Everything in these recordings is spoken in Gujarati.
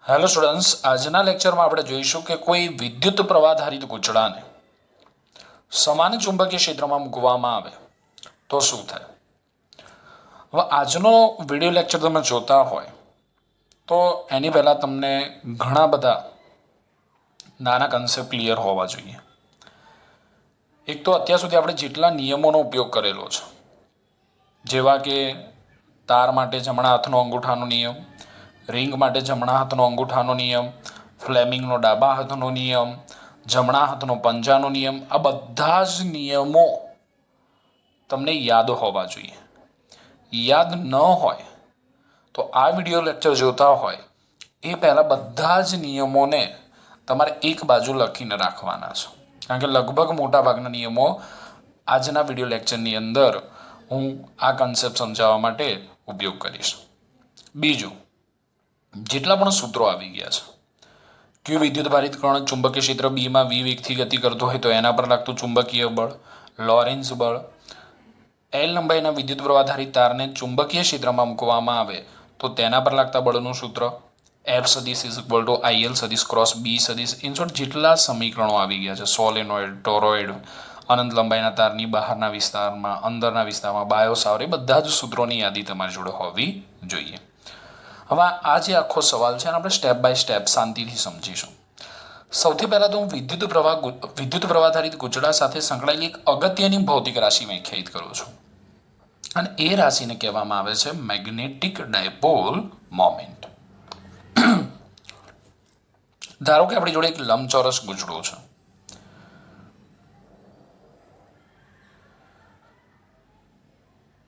હેલો સ્ટુડન્ટ્સ, આજના લેક્ચરમાં આપણે જોઈશું કે કોઈ વિદ્યુત પ્રવાહધારિત ગુંચળાને સમાન ચુંબકીય ક્ષેત્રમાં મૂકવામાં આવે તો શું થાય. હવે આજનો વિડીયો લેક્ચર તમે જોતા હોય તો એની પહેલાં તમને ઘણા બધા નાના કન્સેપ્ટ ક્લિયર હોવા જોઈએ. એક તો અત્યાર સુધી આપણે જેટલા નિયમોનો ઉપયોગ કરેલો છે, જેવા કે તાર માટે જમણા હાથનો અંગૂઠાનો નિયમ, રિંગ માટે જમણા હાથનો અંગૂઠાનો નિયમ, ફ્લેમિંગનો ડાબા હાથનો નિયમ, જમણા હાથનો પંજાનો નિયમ, આ બધા જ નિયમો તમને યાદ હોવા જોઈએ. યાદ ન હોય તો આ વિડીયો લેક્ચર જોતા હોય એ પહેલાં બધા જ નિયમોને તમારે એક બાજુ લખીને રાખવાના છે, કારણ કે લગભગ મોટાભાગના નિયમો આજના વિડીયો લેક્ચરની અંદર હું આ કન્સેપ્ટ સમજાવવા માટે ઉપયોગ કરીશ. બીજું, જેટલા પણ સૂત્રો આવી ગયા છે, ક્યુ વિદ્યુત ભારિત કણ ચુંબકીય ક્ષેત્ર બીમાં વી વેગથી ગતિ કરતો હોય તો એના પર લાગતું ચુંબકીય બળ, લોરેન્સ બળ, એલ લંબાઈના વિદ્યુત પ્રવાહધારિત તારને ચુંબકીય ક્ષેત્રમાં મૂકવામાં આવે તો તેના પર લાગતા બળનું સૂત્ર, એફ સદીશ ઇઝ ઇક્વલ ટુ આઈએલ સદીશ ક્રોસ બી સદીશ, ઇન શોર્ટ જેટલા સમીકરણો આવી ગયા છે, સોલેનોઇડ, ટોરોઇડ, અનંત લંબાઈના તારની બહારના વિસ્તારમાં, અંદરના વિસ્તારમાં, બાયોસાવર, એ બધા જ સૂત્રોની યાદી તમારી જોડે હોવી જોઈએ. હવે આ જે આખો સવાલ છે એને આપણે સ્ટેપ બાય સ્ટેપ શાંતિથી સમજીશું. સૌથી પહેલાં તો હું વિદ્યુત પ્રવાહધારિત ગુંચળા સાથે સંકળાયેલી એક અગત્યની ભૌતિક રાશિ વ્યાખ્યાયિત કરું છું, અને એ રાશિને કહેવામાં આવે છે મેગ્નેટિક ડાયપોલ મોમેન્ટ. ધારો કે આપણી જોડે એક લંબચોરસ ગુંચળું છે.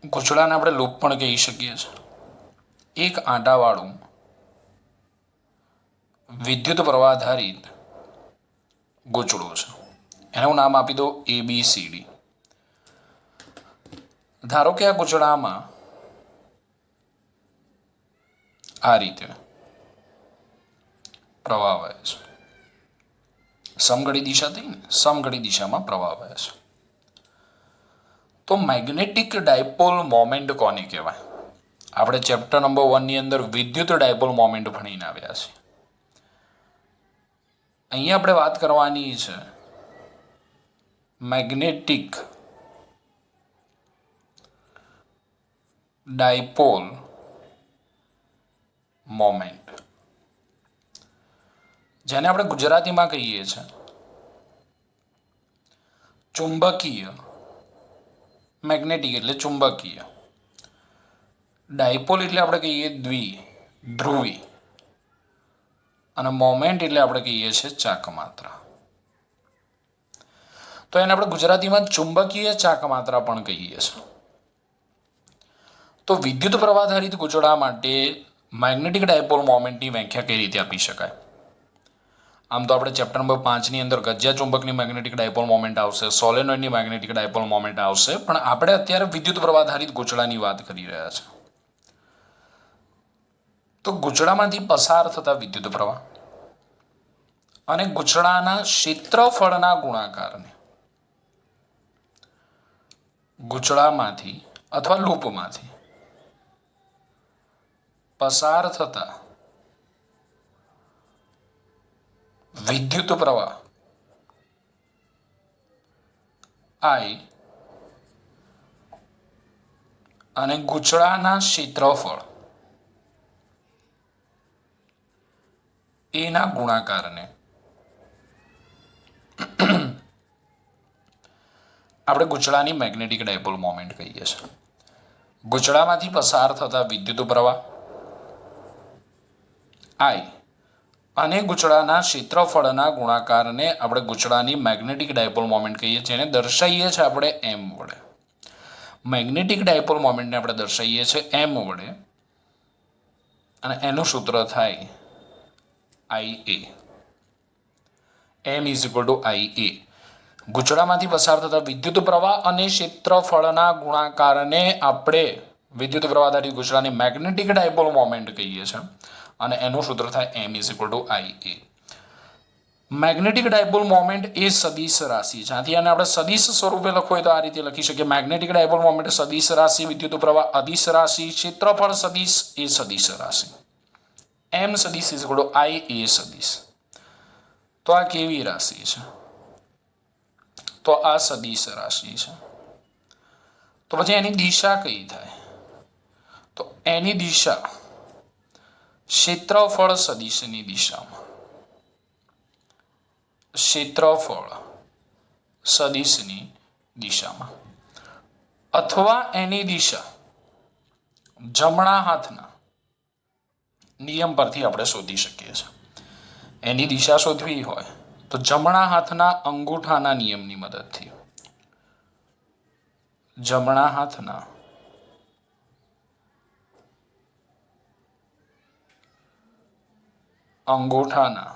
ગુંચળાને આપણે લૂપ પણ કહી શકીએ છીએ. એક આંટાવાળું વિદ્યુત પ્રવાહધારિત ગુંચળું છે, એનું નામ આપી દો ABCD. ધારો કે આ ગુંચળામાં આ રીતે પ્રવાહ વહે છે. સમઘડી દિશા થઈ ને, સમઘડી દિશામાં પ્રવાહ વહે છે. તો મેગ્નેટિક ડાયપોલ મોમેન્ટ કોને કહેવાય? આપણે ચેપ્ટર નંબર 1 ની અંદર વિદ્યુત ડાયપોલ મોમેન્ટ ભણીને આવ્યા છીએ. અહીંયા આપણે વાત કરવાની છે મેગ્નેટિક ડાયપોલ મોમેન્ટ, જેને આપણે ગુજરાતીમાં કહીએ છીએ ચુંબકીય. મેગ્નેટિક એટલે ચુંબકીય, ડાયપોલ એટલે આપણે કહીએ દ્વિધ્રુવી, અને મોમેન્ટ એટલે આપણે કહીએ છીએ ચાકમાત્રા. તો એને આપણે ગુજરાતીમાં ચુંબકીય ચાકમાત્રા પણ કહીએ છીએ. તો વિદ્યુત પ્રવાહધારિત ગુંચળા માટે મેગ્નેટિક ડાયપોલ મોમેન્ટની વ્યાખ્યા કઈ રીતે આપી શકાય? આમ તો આપણે ચેપ્ટર નંબર 5 ની અંદર ગજ્જા ચુંબકની મેગ્નેટિક ડાયપોલ મોમેન્ટ આવશે, સોલેનોઇડની મેગ્નેટિક ડાયપોલ મોમેન્ટ આવશે, પણ આપણે અત્યારે વિદ્યુત પ્રવાહધારિત ગુંચળાની વાત કરી રહ્યા છીએ. તો ગુંચળામાંથી પસાર થતા વિદ્યુત પ્રવાહ અને ગુંચળાના ક્ષેત્રફળના ગુણાકારને ગુંચળામાંથી અથવા લૂપમાંથી પસાર થતા વિદ્યુત પ્રવાહ I અને ગુંચળાના ક્ષેત્રફળ એના ગુણાકારને આપણે ગુંચળાની મેગ્નેટિક ડાયપોલ મોમેન્ટ કહીએ છીએ. ગુંચળામાંથી પસાર થતા વિદ્યુત પ્રવાહ I અને ગુંચળાના ક્ષેત્રફળના ગુણાકારને આપણે ગુંચળાની મેગ્નેટિક ડાયપોલ મોમેન્ટ કહીએ છીએ, જેને દર્શાવીએ છીએ આપણે M વડે. મેગ્નેટિક ડાયપોલ મોમેન્ટને આપણે દર્શાવીએ છીએ M વડે, અને એનું સૂત્ર થાય IA. M is equal to IA. ગુંચળામાંથી પસાર થતા વિદ્યુત પ્રવાહ અને ક્ષેત્રફળના ગુણાકારને આપણે વિદ્યુત પ્રવાહધારિત ગુંચળાની મેગ્નેટિક ડાયપોલ મોમેન્ટ કહીએ છીએ, અને એનું સૂત્ર થાય M is equal to IA. Magnetic dipole moment એ સદિશ રાશિ છે. આથી આને આપણે સદિશ સ્વરૂપે લખવું હોય તો આ રીતે લખી શકીએ. મેગ્નેટિક ડાયપોલ મોમેન્ટ સદિશ રાશિ, વિદ્યુત પ્રવાહ અદિશ રાશિ, ક્ષેત્રફળ સદિશ એ સદિશ રાશિ. એમ સદીશ ઇઝ ઇક્વલ ટુ આઈ એ સદીશ. તો આ કેવી રાશિ છે? તો આ સદીશ રાશિ છે. તો પછી એની દિશા કઈ થાય? તો એની દિશા ક્ષેત્રફળ સદીશની દિશામાં, ક્ષેત્રફળ સદીશની દિશામાં, અથવા એની દિશા જમણા હાથના નિયમ પરથી આપણે શોધી શકીએ છીએ. એની દિશા શોધવી હોય તો જમણા હાથના અંગૂઠાના નિયમની મદદથી, જમણા હાથના અંગૂઠાના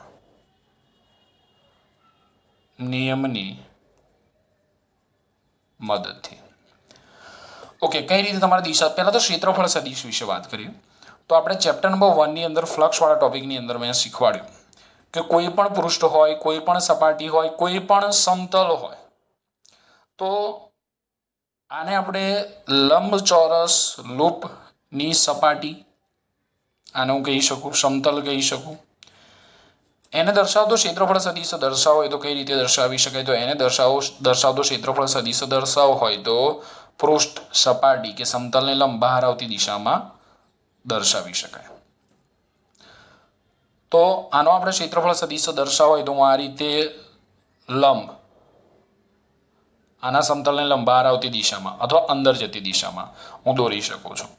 નિયમની મદદથી. ઓકે, કઈ રીતે તમારી દિશા? પહેલા તો ક્ષેત્રફળ સદિશ વિશે વાત કરીએ. તો આપણે ચેપ્ટર નંબર 1 ની અંદર ફ્લક્સવાળા ટોપિકની અંદર મેં શીખવાડ્યું કે કોઈ પણ પૃષ્ઠ હોય, કોઈ પણ સપાટી હોય, કોઈ પણ સમતલ હોય, તો આને આપણે લંબચોરસ લૂપની સપાટી, આને હું કહી શકું, સમતલ કહી શકું. એને દર્શાવતો ક્ષેત્રફળ સદિશ દર્શાવો હોય તો કઈ રીતે દર્શાવી શકાય? તો એને દર્શાવતો ક્ષેત્રફળ સદિશ દર્શાવો હોય તો પૃષ્ઠ, સપાટી કે સમતલને લંબ બહાર આવતી દિશામાં દર્શાવી શકાય. તો આનો આપણે ક્ષેત્રફળ સદિશ દર્શાવો હોય તો હું આ રીતે લંબ, આના સમતલને લંબ બહાર આવતી દિશામાં અથવા અંદર જતી દિશામાં હું દોરી શકું છું.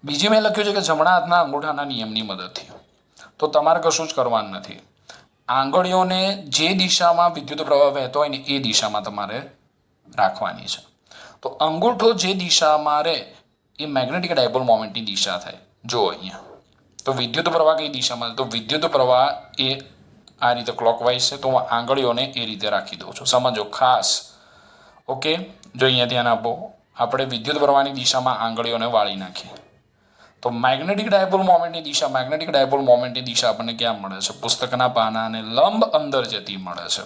બીજી મેં લખ્યું છે કે જમણા હાથના અંગૂઠાના નિયમની મદદથી. તો તમારે કશું જ કરવાનું નથી. આંગળીઓને જે દિશામાં વિદ્યુત પ્રવાહ વહેતો હોય ને એ દિશામાં તમારે રાખવાની છે. તો અંગૂઠો જે દિશામાં રહે એ મેગ્નેટિક ડાયપોલ મોમેન્ટની દિશા થાય. જો અહીંયા તો વિદ્યુત પ્રવાહ કઈ દિશામાં? તો વિદ્યુત પ્રવાહ એ આ રીતે ક્લોકવાઇઝ છે. તો હું આંગળીઓને એ રીતે રાખી દઉં છું. સમજો ખાસ. ઓકે, જો અહીંયા ધ્યાન આપો, આપણે વિદ્યુત પ્રવાહની દિશામાં આંગળીઓને વાળી નાખીએ તો મેગ્નેટિક ડાયપોલ મોમેન્ટની દિશા, મેગ્નેટિક ડાયપોલ મોમેન્ટની દિશા આપણને ક્યાં મળે છે? પુસ્તકના પાનાને લંબ અંદર જતી મળે છે.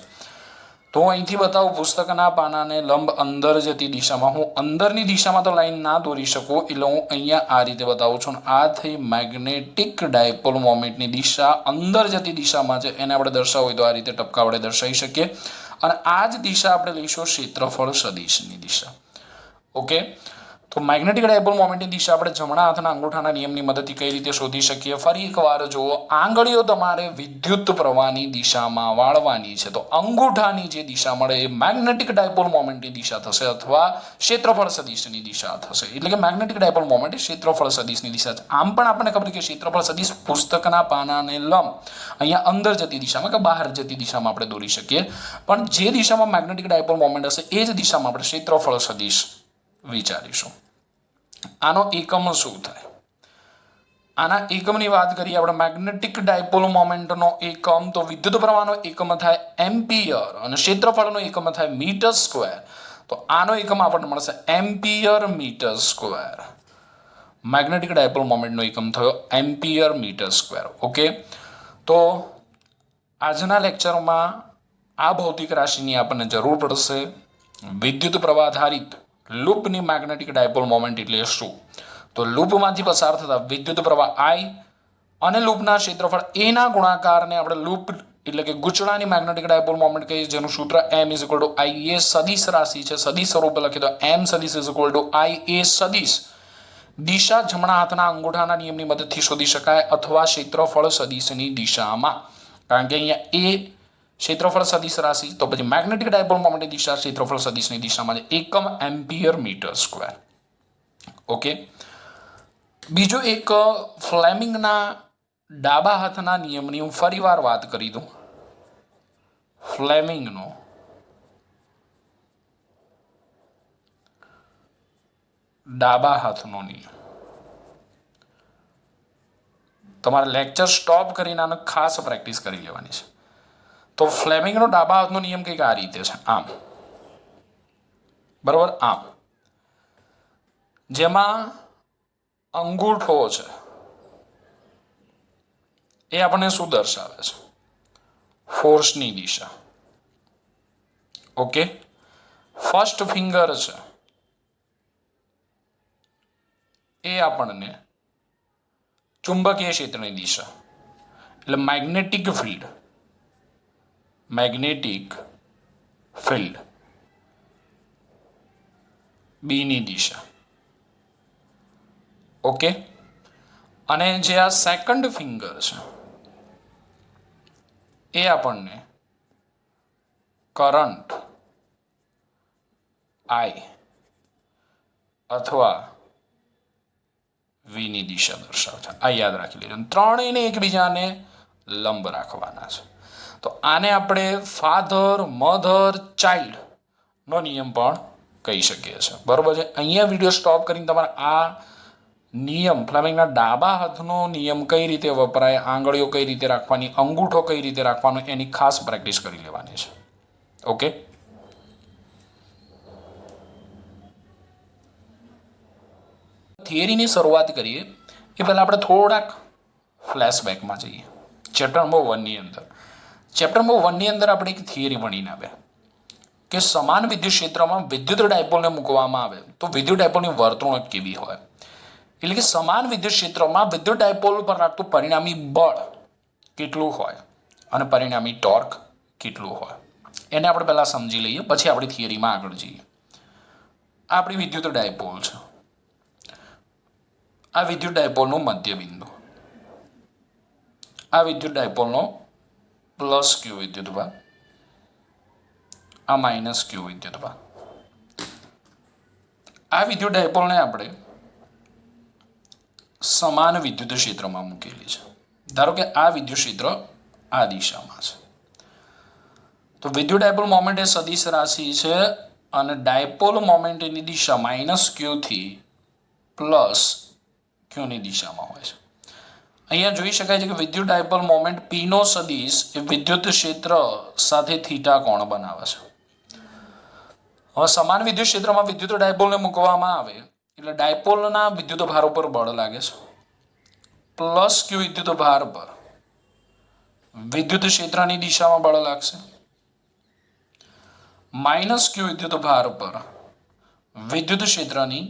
તો હું અહીંથી બતાવું, પુસ્તકના પાનાને લંબ અંદર જતી દિશામાં. હું અંદરની દિશામાં તો લાઈન ના દોરી શકું, એટલે હું અહીંયા આ રીતે બતાવું છું. આ થઈ મેગ્નેટિક ડાયપોલ મોમેન્ટની દિશા અંદર જતી દિશામાં છે. એને આપણે દર્શાવવું હોય તો આ રીતે ટપકા વડે દર્શાવી શકીએ. અને આ જ દિશા આપણે લઈશું ક્ષેત્રફળ સદિશની દિશા. ઓકે, તો મેગ્નેટિક ડાયપોલ મોમેન્ટની દિશા આપણે જમણા હાથના અંગૂઠાના નિયમની મદદથી કઈ રીતે શોધી શકીએ? ફરી એકવાર જુઓ, આંગળીઓ તમારે વિદ્યુત પ્રવાહની દિશામાં વાળવાની છે. તો અંગૂઠાની જે દિશા મળે એ મેગ્નેટિક ડાયપોલ મોમેન્ટની દિશા થશે અથવા ક્ષેત્રફળ સદિશની દિશા થશે. એટલે કે મેગ્નેટિક ડાયપોલ મોમેન્ટ એ ક્ષેત્રફળ સદિશની દિશા છે. આમ પણ આપણને ખબર છે કે ક્ષેત્રફળ સદિશ પુસ્તકના પાનાને લંબ અહીંયા અંદર જતી દિશામાં કે બહાર જતી દિશામાં આપણે દોરી શકીએ. પણ જે દિશામાં મેગ્નેટિક ડાયપોલ મોમેન્ટ હશે એ જ દિશામાં આપણે ક્ષેત્રફળ સદિશ વિચારીશું. આનો એકમ શું થાય? આના એકમની વાત કરીએ આપણે. મેગ્નેટિક ડાયપોલ મોમેન્ટનો એકમ તો વિદ્યુત પ્રવાહનો એકમ થાય એમ્પિયર અને ક્ષેત્રફળનો એકમ થાય મીટર સ્ક્વેર. તો આનો એકમ આપણને મળશે ampere metre square. Magnetic dipole મોમેન્ટનો એકમ થયો એમ્પિયર મીટર સ્ક્વેર. ઓકે, તો આજના લેક્ચરમાં આ ભૌતિક રાશિની આપણને જરૂર પડશે. વિદ્યુત પ્રવાહ આધારિત લૂપની મેગ્નેટિક ડાયપોલ મોમેન્ટ એટલે શું? તો લૂપમાંથી પસાર થતા વિદ્યુત પ્રવાહ I અને લૂપના ક્ષેત્રફળ એના ગુણાકારને આપણે લૂપ એટલે કે ગૂંચળાની મેગ્નેટિક ડાયપોલ મોમેન્ટ કહીએ, જેનું સૂત્ર m is equal two I એ સદિશ રાશિ છે. સદિશ સ્વરૂપે લખીએ તો m સદિશ ઇઝ ઇક્વલ ટુ I એ સદિશ. દિશા જમણા હાથના અંગૂઠાના નિયમની મદદથી શોધી શકાય અથવા ક્ષેત્રફળ સદિશની દિશામાં. કારણ કે અહીંયા એ ક્ષેત્રફળ સદિશ રાશિ, તો પછી મેગ્નેટિક ડાયપોલ મોમેન્ટની દિશા ક્ષેત્રફળ સદિશની દિશામાં એકમ એમ્પિયર મીટર સ્ક્વેર. ઓકે, બીજો એક ફ્લેમિંગના ડાબા હાથના નિયમની હું ફરીવાર વાત કરી દઉં. ફ્લેમિંગનો ડાબા હાથનો નિયમ. તમારે લેક્ચર સ્ટોપ કરીને આને ખાસ પ્રેક્ટિસ કરી લેવાની છે. તો ફ્લેમિંગનો ડાબા હાથનો નિયમ કંઈક આ રીતે છે, આમ, બરાબર, આમ, જેમાં અંગૂઠો છે એ આપણને શું દર્શાવે છે? ફોર્સની દિશા. ઓકે, ફર્સ્ટ ફિંગર છે એ આપણને ચુંબકીય ક્ષેત્રની દિશા. એટલે મેગ્નેટિક ફિલ્ડ બીની દિશા. ઓકે. અને જે આ સેકન્ડ ફિંગર છે એ આપણને કરંટ આઈ અથવા વીની દિશા દર્શાવશે. આ યાદ રાખી લેજો. ત્રણેયને એકબીજાને લંબ રાખવાના છે. તો આને આપણે ફાધર મધર ચાઇલ્ડ નો નિયમ પણ કહી શકીએ છીએ. બરોબર છે. અહીંયા વિડીયો સ્ટોપ કરીને તમારે આ નિયમ ફ્લેમિંગના ડાબા હાથનો નિયમ કઈ રીતે વપરાય, આંગળીઓ કઈ રીતે રાખવાની, અંગૂઠો કઈ રીતે રાખવાનો, એની ખાસ પ્રેક્ટિસ કરી લેવાની છે. ઓકે. થિયરીની શરૂઆત કરીએ એ પહેલાં આપણે થોડાક ફ્લેશબેકમાં જઈએ. ચેપ્ટર નંબર 1ની અંદર આપણે એક થિયરી ભણીને આવ્યા કે સમાન વિદ્યુત ક્ષેત્રમાં વિદ્યુત ડાયપોલને મૂકવામાં આવે તો વિદ્યુત ડાયપોલની વર્તણૂક કેવી હોય. એટલે કે સમાન વિદ્યુત ક્ષેત્રમાં વિદ્યુત ડાયપોલ પર લાગતું પરિણામી બળ કેટલું હોય અને પરિણામી ટોર્ક કેટલું હોય, એને આપણે પહેલાં સમજી લઈએ, પછી આપણી થિયરીમાં આગળ જઈએ. આપણી વિદ્યુત ડાયપોલ છે. આ વિદ્યુત ડાયપોલનું મધ્યબિંદુ, આ વિદ્યુત ડાયપોલનો પ્લસ ક્યુ વિદ્યુતભાર, આ માઇનસ ક્યુ વિદ્યુતભાર. આ વિદ્યુત ડાયપોલને આપણે સમાન વિદ્યુત ક્ષેત્રમાં મૂકેલી છે. ધારો કે આ વિદ્યુત ક્ષેત્ર આ દિશામાં છે, તો વિદ્યુત ડાયપોલ મોમેન્ટ એ સદિશ રાશિ છે અને ડાયપોલ મોમેન્ટની દિશા માઇનસ ક્યુથી પ્લસ ક્યુની દિશામાં હોય છે. અહીંયા જોઈ શકાય છે કે વિદ્યુત ડાયપોલ મોમેન્ટ પીનો સદિશ એ વિદ્યુત ક્ષેત્ર સાથે થીટા કોણ બનાવે છે. હવે સમાન વિદ્યુત ક્ષેત્રમાં વિદ્યુત ડાયપોલને મૂકવામાં આવે એટલે ડાયપોલના વિદ્યુત ભાર ઉપર બળ લાગે છે. પ્લસ ક્યુ વિદ્યુત ભાર પર વિદ્યુત ક્ષેત્રની દિશામાં બળ લાગશે. માઇનસ ક્યુ વિદ્યુત ભાર પર વિદ્યુત ક્ષેત્રની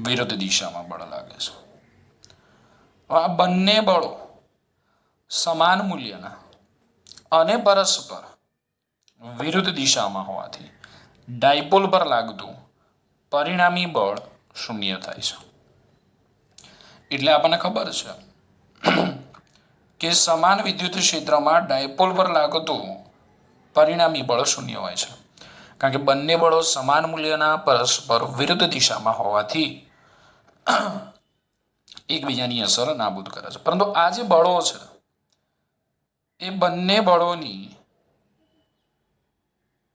વિરુદ્ધ દિશામાં બળ લાગે છે. આ બંને બળો સમાન મૂલ્યના અને પરસ્પર વિરુદ્ધ દિશામાં હોવાથી ડાયપોલ પર લાગતું પરિણામી બળ શૂન્ય થાય છે. એટલે આપણને ખબર છે કે સમાન વિદ્યુત ક્ષેત્રમાં ડાયપોલ પર લાગતું પરિણામી બળ શૂન્ય હોય છે, કારણ કે બંને બળો સમાન મૂલ્યના પરસ્પર વિરુદ્ધ દિશામાં હોવાથી એકબીજાની અસર નાબૂદ કરે છે. પરંતુ આ જે બળો છે એ બંને બળોની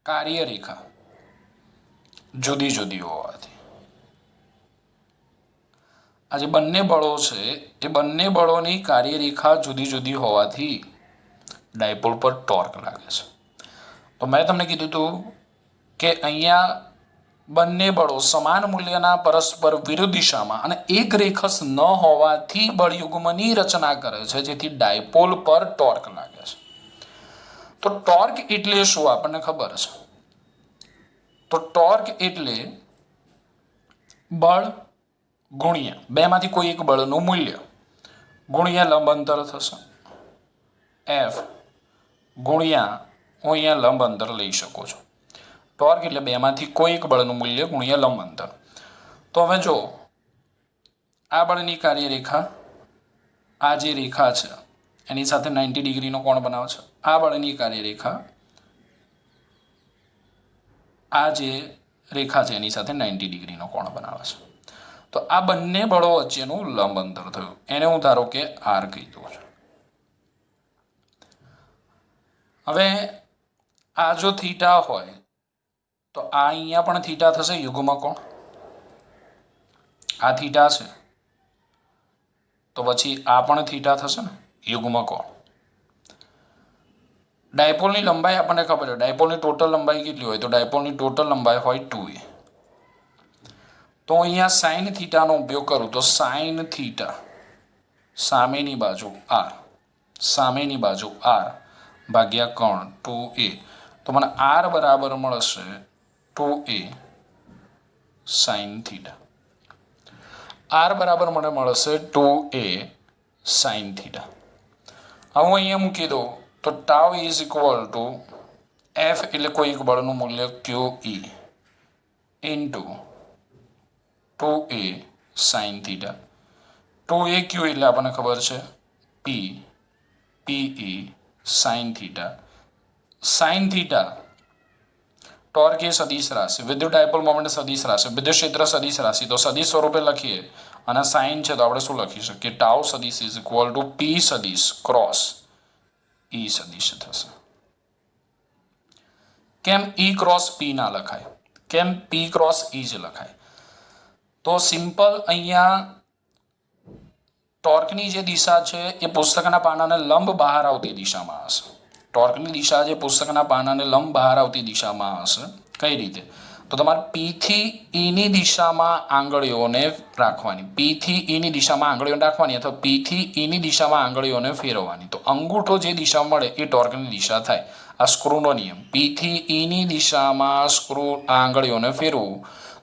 કાર્યરેખા જુદી જુદી હોવાથી આ જે બંને બળો છે એ બંને બળોની કાર્યરેખા જુદી જુદી હોવાથી ડાયપોલ પર ટોર્ક લાગે છે. તો મેં તમને કીધું હતું કે અહીંયા બંને બળો સમાન મૂલ્યના પરસ્પર વિરુદ્ધ દિશામાં અને એક રેખસ ન હોવાથી બળયુગ્મની રચના કરે છે, જેથી ડાયપોલ પર ટોર્ક લાગે છે. તો ટોર્ક એટલે શું આપણને ખબર છે. તો ટોર્ક એટલે બળ ગુણ્યા બેમાંથી કોઈ એક બળનું મૂલ્ય ગુણ્યા લંબ અંતર થશે. એફ ગુણ્યા હું અહીંયા લંબ અંતર લઈ શકું છું. ટોર્ક એટલે બેમાંથી કોઈ એક બળનું મૂલ્ય ગુણ્યા લંબ અંતર. તો હવે જો આ બળની કાર્યરેખા આ જે રેખા છે એની સાથે 90 ડિગ્રીનો કોણ બનાવે છે. આ બળની કાર્યરેખા આ જે રેખા છે એની સાથે 90 ડિગ્રીનો કોણ બનાવે છે. તો આ બંને બળો વચ્ચેનું લંબ અંતર થયું, એને હું ધારો કે આર કહી દઉં છું. હવે આ જો થીટા હોય તો આ અહીંયા પણ થીટા થશે, યુગ્મ કોણ. આ થીટા છે તો પછી આ પણ થીટા થશે ને, યુગ્મ કોણ. ડાયપોલની લંબાઈ આપણને ખબર છે. ડાયપોલની ટોટલ લંબાઈ કેટલી હોય, તો ડાયપોલની ટોટલ લંબાઈ હોય 2a. તો અહીંયા સાઇન થીટાનો ઉપયોગ કરું તો સાઇન થીટા સામેની બાજુ આર, સામેની બાજુ આર ભાગ્યા કોણ 2a. તો મને આર બરાબર મળશે 2a સાઇન થીટા. આર બરાબર મને મળશે 2a સાઇન થીટા. હવે હું અહીંયા મૂકી દઉં તો tau is equal to F એટલે કોઈ એક બળનું મૂલ્ય Q E into 2a sine theta. 2a Q એટલે આપણને ખબર છે P P E sine theta. Sine theta torque એ સદિશ રાશિ, વિદ્યુત ડાયપોલ મોમેન્ટ સદિશ રાશિ, વિદ્યુત ક્ષેત્ર સદિશ રાશિ. તો સદિશ સ્વરૂપે લખીએ અને સાઇન છે તો આપણે શું લખી શકીએ? ટાઉ સદિશ ઇઝ ઇક્વલ ટુ પી સદિશ ક્રોસ ઈ સદિશ થશે. કેમ ઈ ક્રોસ પી ના લખાય? કેમ પી ક્રોસ ઈ જ લખાય? તો સિમ્પલ અહીંયા ટોર્કની જે દિશા છે એ પુસ્તકના પાનાને લંબ બહાર આવતી દિશામાં હશે. ટોર્કની દિશા જે પુસ્તકના પાનાને લંબ બહાર આવતી દિશામાં હશે. કઈ રીતે? તો તમારે પી થી ઈની દિશામાં આંગળીઓને રાખવાની, પી થી ઈની દિશામાં આંગળીઓને રાખવાની અથવા પી થી ઈની દિશામાં આંગળીઓને ફેરવવાની. તો અંગૂઠો જે દિશા મળે એ ટોર્કની દિશા થાય. આ સ્ક્રૂનો નિયમ. પી થી ઈની દિશામાં સ્ક્રૂ આંગળીઓને ફેરવું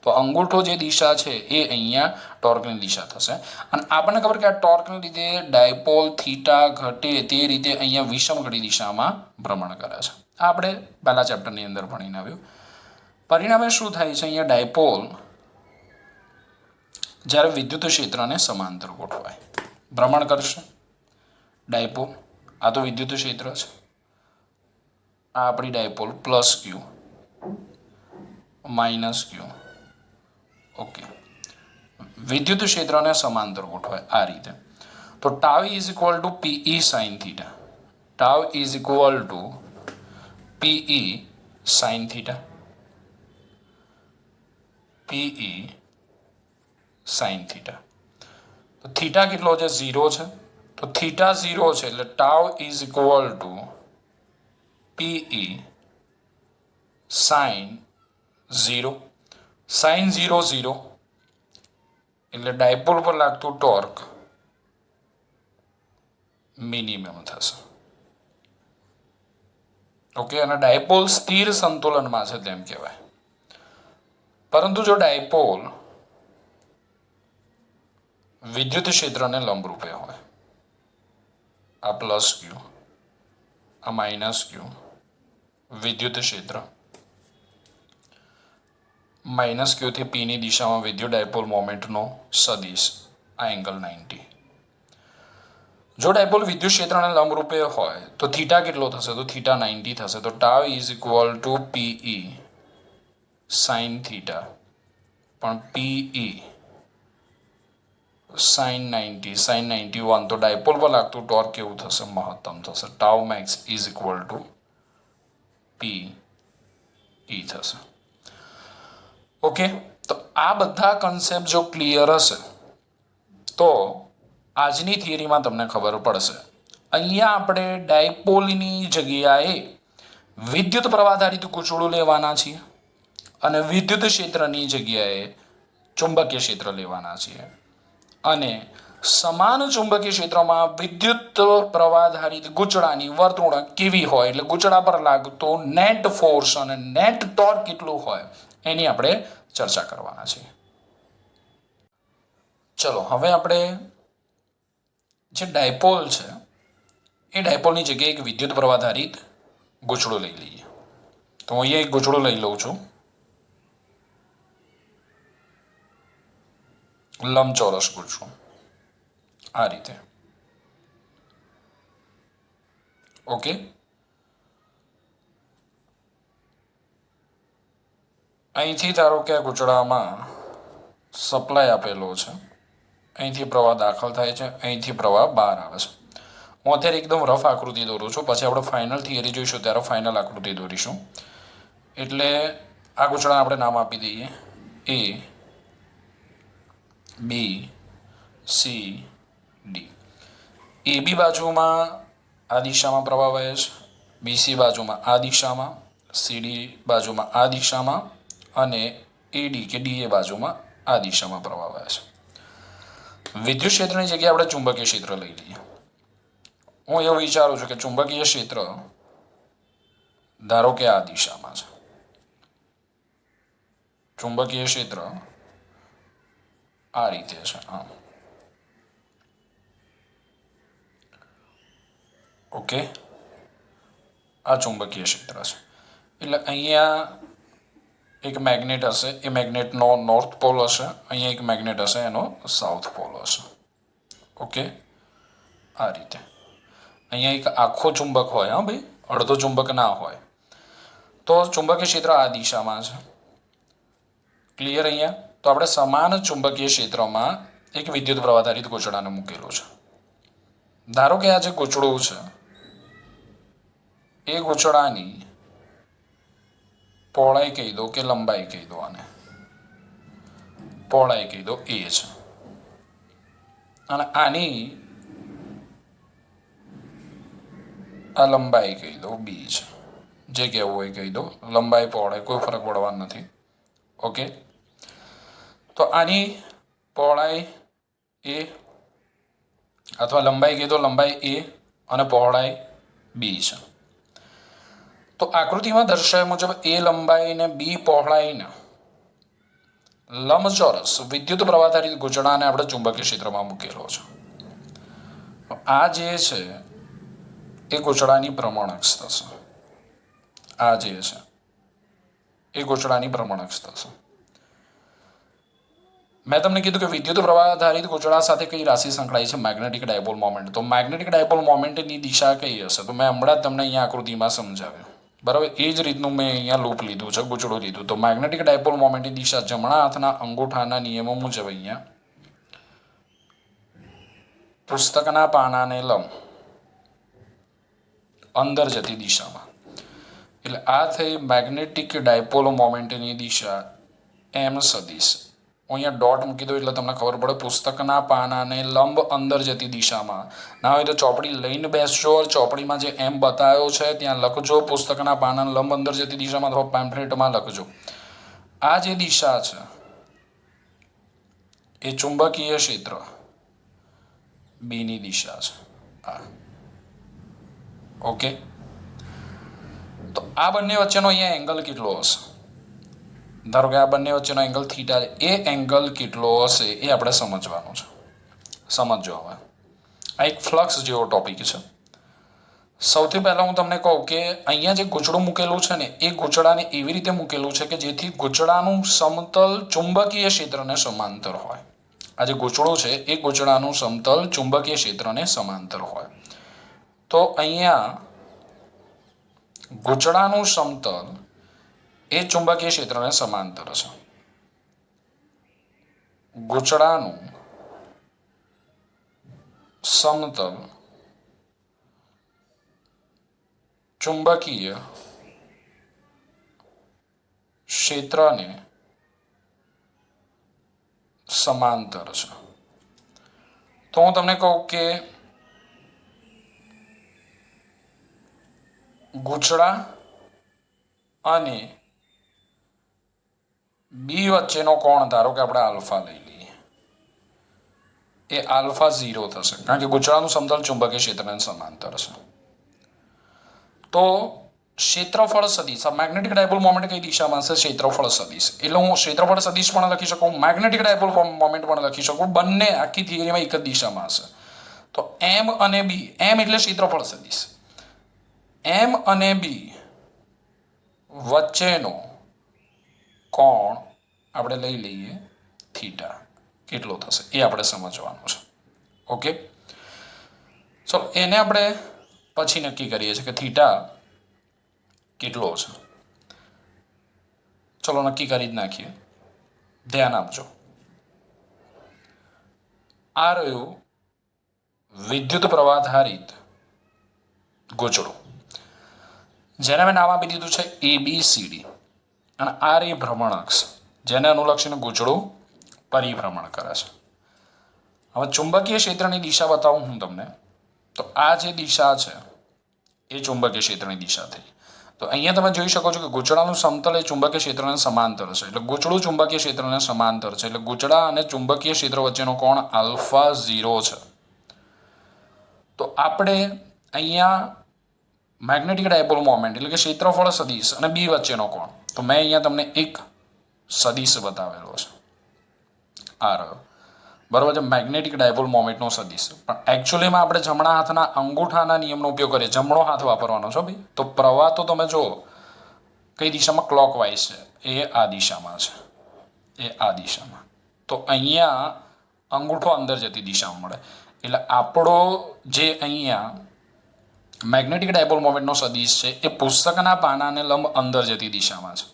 તો અંગૂઠો જે દિશા છે એ અહીંયા ટોર્કની દિશા થશે. અને આપણને ખબર કે આ ટોર્કને લીધે ડાયપોલ થીટા ઘટે તે રીતે અહીંયા વિષમ ઘડી દિશામાં ભ્રમણ કરે છે. આ આપણે પહેલા ચેપ્ટરની અંદર ભણીને આવ્યું. પરિણામે શું થાય છે? અહીંયા ડાયપોલ જ્યારે વિદ્યુત ક્ષેત્રને સમાંતર ગોઠવાય ભ્રમણ કરશે. ડાયપોલ આ તો વિદ્યુત ક્ષેત્ર છે, આ આપણી dipole plus Q minus Q. Okay, વિદ્યુત ક્ષેત્રને સમાંતર ગોઠવાય આ રીતે. તો tau is equal to P E sine theta. Tau is equal to P E sine theta. P E sine theta. તો થીટા કેટલો છે? 0 છે. તો થીટા 0 છે એટલે tau is equal to P E sine 0. Sine 0 0 એટલે ડાયપોલ પર લાગતું ટોર્ક મિનિમમ થશે. ઓકે, અને ડાયપોલ સ્થિર સંતુલનમાં છે તેમ કહેવાય. પરંતુ જો ડાયપોલ વિદ્યુત ક્ષેત્રને લંબરૂપે હોય, આ પ્લસ ક્યુ આ માઇનસ ક્યુ, વિદ્યુત ક્ષેત્ર માઇનસ ક્યુથી પીની દિશામાં વિદ્યુત ડાયપોલ મોમેન્ટનો સદિશ આ એંગલ 90. જો ડાયપોલ વિદ્યુત ક્ષેત્રને લંબરૂપે હોય તો થીટા કેટલો થશે? તો થીટા 90 થશે. તો tau is equal to P E sine theta, પણ પીઈ સાઇન 90 સાઇન 91. તો ડાયપોલ પર લાગતું ટોર્ક કેવું થશે? મહત્તમ થશે. Tau max is equal to P E થશે. ઓકે, તો આ બધા કન્સેપ્ટ જો ક્લિયર હશે તો આજની થિયરીમાં તમને ખબર પડશે. અહીંયા આપણે ડાયપોલની જગ્યાએ વિદ્યુત પ્રવાધારિત ગૂંચળું લેવાના છીએ અને વિદ્યુત ક્ષેત્રની જગ્યાએ ચુંબકીય ક્ષેત્ર લેવાના છીએ. અને સમાન ચુંબકીય ક્ષેત્રમાં વિદ્યુત પ્રવાધારિત ગૂંચળાની વર્તણૂક કેવી હોય, એટલે ગૂંચળા પર લાગતો નેટ ફોર્સ અને નેટ ટોર્ક કેટલું હોય એની આપણે ચર્ચા કરવાના છીએ. ચલો, હવે આપણે જે ડાયપોલ છે એ ડાયપોલની જગ્યાએ એક વિદ્યુત પ્રવાધારિત ગૂંચળું લઈ લઈએ. તો હું અહીંયા એક ગૂંચળું લઈ લઉં છું, લંબચોરસ ગૂંચળું આ રીતે. ઓકે, અહીંથી ધારો કે આ ગૂંચળામાં સપ્લાય આપેલો છે, અહીંથી પ્રવાહ દાખલ થાય છે, અહીંથી પ્રવાહ બહાર આવે છે. હું અત્યારે એકદમ રફ આકૃતિ દોરું છું, પછી આપણે ફાઇનલ થિયરી જોઈશું ત્યારે ફાઇનલ આકૃતિ દોરીશું. એટલે આ ગૂંચળાને આપણે નામ આપી દઈએ એ બી સી ડી. એ બી બાજુમાં આ દિશામાં પ્રવાહ વહે છે, બીસી બાજુમાં આ દિશામાં, સીડી બાજુમાં આ દિશામાં અને એડી કે ડીએ બાજુમાં આ દિશામાં પ્રવાહ વહે છે. વિદ્યુત ક્ષેત્રની જગ્યાએ આપણે ચુંબકીય ક્ષેત્ર લઈ લઈએ. હું એવું વિચારું છું કે ચુંબકીય ક્ષેત્ર ધારો કે આ દિશામાં છે, ચુંબકીય ક્ષેત્ર આ રીતે છે. ઓકે, આ ચુંબકીય ક્ષેત્ર છે. એટલે અહીંયા એક મેગ્નેટ હશે, એ મેગ્નેટનો નોર્થ પોલ હશે, અહીંયા એક મેગ્નેટ હશે, એનો સાઉથ પોલ હશે. ઓકે, આ રીતે અહીંયા એક આખો ચુંબક હોય, હા ભાઈ, અડધો ચુંબક ના હોય. તો ચુંબકીય ક્ષેત્ર આ દિશામાં છે. ક્લિયર? અહીંયા તો આપણે સમાન ચુંબકીય ક્ષેત્રમાં એક વિદ્યુત પ્રવાધારિત ગૂંચળાને મૂકેલું છે. ધારો કે આ જે ગૂંચળું છે એ ગૂંચળાની પહોળાઈ કહી દો કે લંબાઈ કહી દો, આને પહોળાઈ કહી દો એ છે, અને આની આ લંબાઈ કહી દો બી છે. જે કહેવું હોય કહી દો, લંબાઈ પહોળાઈ કોઈ ફરક પડવાનો નથી. ઓકે, તો આની પહોળાઈ એ અથવા લંબાઈ કહી દો, લંબાઈ એ અને પહોળાઈ બી છે. તો આકૃતિમાં દર્શાવ્યા મુજબ એ લંબાઈ ને બી પહોળાઈને લંબચોરસ વિદ્યુત પ્રવાધારિત ગૂંચળાને આપણે ચુંબકીય ક્ષેત્રમાં મૂકેલો છે. આ જે છે એ ગૂંચળાની ભ્રમણઅક્ષ થશે. આ જે છે એ ગૂંચળાની ભ્રમણઅક્ષ થશે. મેં તમને કીધું કે વિદ્યુત પ્રવાહ આધારિત ગૂંચળા સાથે કઈ રાશિ સંકળાય છે? Magnetic dipole moment. તો મેગ્નેટિક ડાયપોલ મોમેન્ટની દિશા કઈ હશે? તો મેં હમણાં જ તમને અહીંયા આકૃતિમાં સમજાવ્યું, બરાબર? એ જ રીતનું મેં અહીંયા લૂપ લીધું છે, ગૂંચળું લીધું. તો મેગ્નેટિક ડાયપોલ મોમેન્ટની દિશા જમણા હાથના અંગૂઠાના નિયમો મુજબ અહીંયા પુસ્તકના પાનાને લંબ અંદર જતી દિશામાં. એટલે આ થઈ મેગ્નેટિક ડાયપોલ મોમેન્ટની દિશા એમ સદીશ. અહીંયા ડોટ મૂકી દો એટલે તમને ખબર પડે. પુસ્તકના પાનાને લંબ અંદર જતી દિશામાં. ના હોય તો ચોપડી લઈને બેસજો, ચોપડીમાં જે એમ બતાવ્યો છે ત્યાં લખજો, પુસ્તકના પાનાને લંબ અંદર જતી દિશામાં, અથવા પેમ્ફલેટમાં લખજો. આ જે દિશા છે એ ચુંબકીય ક્ષેત્ર બીની દિશા છે. આ ઓકે, તો આ બંને વચ્ચેનો અહીંયા એંગલ કેટલો હશે? ધારો કે આ બંને વચ્ચેનો એંગલ થીટા છે, એ એંગલ કેટલો હશે એ આપણે સમજવાનું છે. સમજો હવે, આ એક ફ્લક્સ જેવો ટોપિક છે. સૌથી પહેલાં હું તમને કહું કે અહીંયા જે ગૂંચળું મૂકેલું છે ને એ ગૂંચળાને એવી રીતે મૂકેલું છે કે જેથી ગૂંચળાનું સમતલ ચુંબકીય ક્ષેત્રને સમાંતર હોય. આ જે ગૂંચળું છે એ ગૂંચળાનું સમતલ ચુંબકીય ક્ષેત્રને સમાંતર હોય. તો અહીંયા ગૂંચળાનું સમતલ એ ચુંબકીય ક્ષેત્રને સમાંતર છે. ગૂંચળાનું સમતલ ચુંબકીય ક્ષેત્રને સમાંતર છે. તો હું તમને કહું કે ગૂંચળા અને બી વચ્ચેનો કોણ ધારો કે આપણે આલ્ફા લઈ લઈએ, એ આલ્ફા 0 થશે, કારણ કે ગૂંચળાનું સમતલ ચુંબકીય ક્ષેત્રને સમાંતર છે. તો ક્ષેત્રફળ સદિશ, મેગ્નેટિક ડાયપોલ મોમેન્ટ કઈ દિશામાં હશે? ક્ષેત્રફળ સદિશ. એટલે હું ક્ષેત્રફળ સદિશ પણ લખી શકું, મેગ્નેટિક ડાયપોલ મોમેન્ટ પણ લખી શકું. બંને આખી થિયરીમાં એક જ દિશામાં હશે. તો એમ અને બી, એમ એટલે ક્ષેત્રફળ સદિશ, એમ અને બી વચ્ચેનો કોણ આપણે લઈ લઈએ થીટા. કેટલો થશે એ આપણે સમજવાનું છે. ઓકે, ચલો એને આપણે પછી નક્કી કરીએ છીએ કે થીટા કેટલો છે. ચલો નક્કી કરી જ નાખીએ. ધ્યાન આપજો. આ રહ્યું વિદ્યુત પ્રવાધારિત ગૂંચળું, જેને મેં નામ આપી દીધું છે ABCD, અને આ રહી ભ્રમણઅક્ષ, જેને અનુલક્ષીને ગૂંચળું પરિભ્રમણ કરે છે. હવે ચુંબકીય ક્ષેત્રની દિશા બતાવું હું તમને. તો આ જે દિશા છે એ ચુંબકીય ક્ષેત્રની દિશા થઈ. તો અહીંયા તમે જોઈ શકો છો કે ગૂંચળાનું સમતલ એ ચુંબકીય ક્ષેત્રને સમાંતર છે. એટલે ગૂંચળું ચુંબકીય ક્ષેત્રને સમાંતર છે. એટલે ગૂંચળા અને ચુંબકીય ક્ષેત્ર વચ્ચેનો કોણ આલ્ફા 0 છે. તો આપણે અહીંયા મેગ્નેટિક ડાયપોલ મોમેન્ટ એટલે કે ક્ષેત્રફળ સદિશ અને બી વચ્ચેનો કોણ, તો મેં અહીંયા તમને એક સદિશ બતાવેલો છે, આ રહ્યો. બરાબર છે, મેગ્નેટિક ડાયપોલ મોમેન્ટનો સદિશ. પણ એકચ્યુઅલીમાં આપણે જમણા હાથના અંગૂઠાના નિયમનો ઉપયોગ કરીએ, જમણો હાથ વાપરવાનો છો ભાઈ. તો પ્રવાહ તો તમે જુઓ કઈ દિશામાં ક્લોકવાઇઝ છે, એ આ દિશામાં છે, એ આ દિશામાં. તો અહીંયા અંગૂઠો અંદર જતી દિશામાં મળે. એટલે આપણો જે અહીંયા મેગ્નેટિક ડાયપોલ મોમેન્ટનો સદિશ છે એ પુસ્તકના પાનાને લંબ અંદર જતી દિશામાં છે,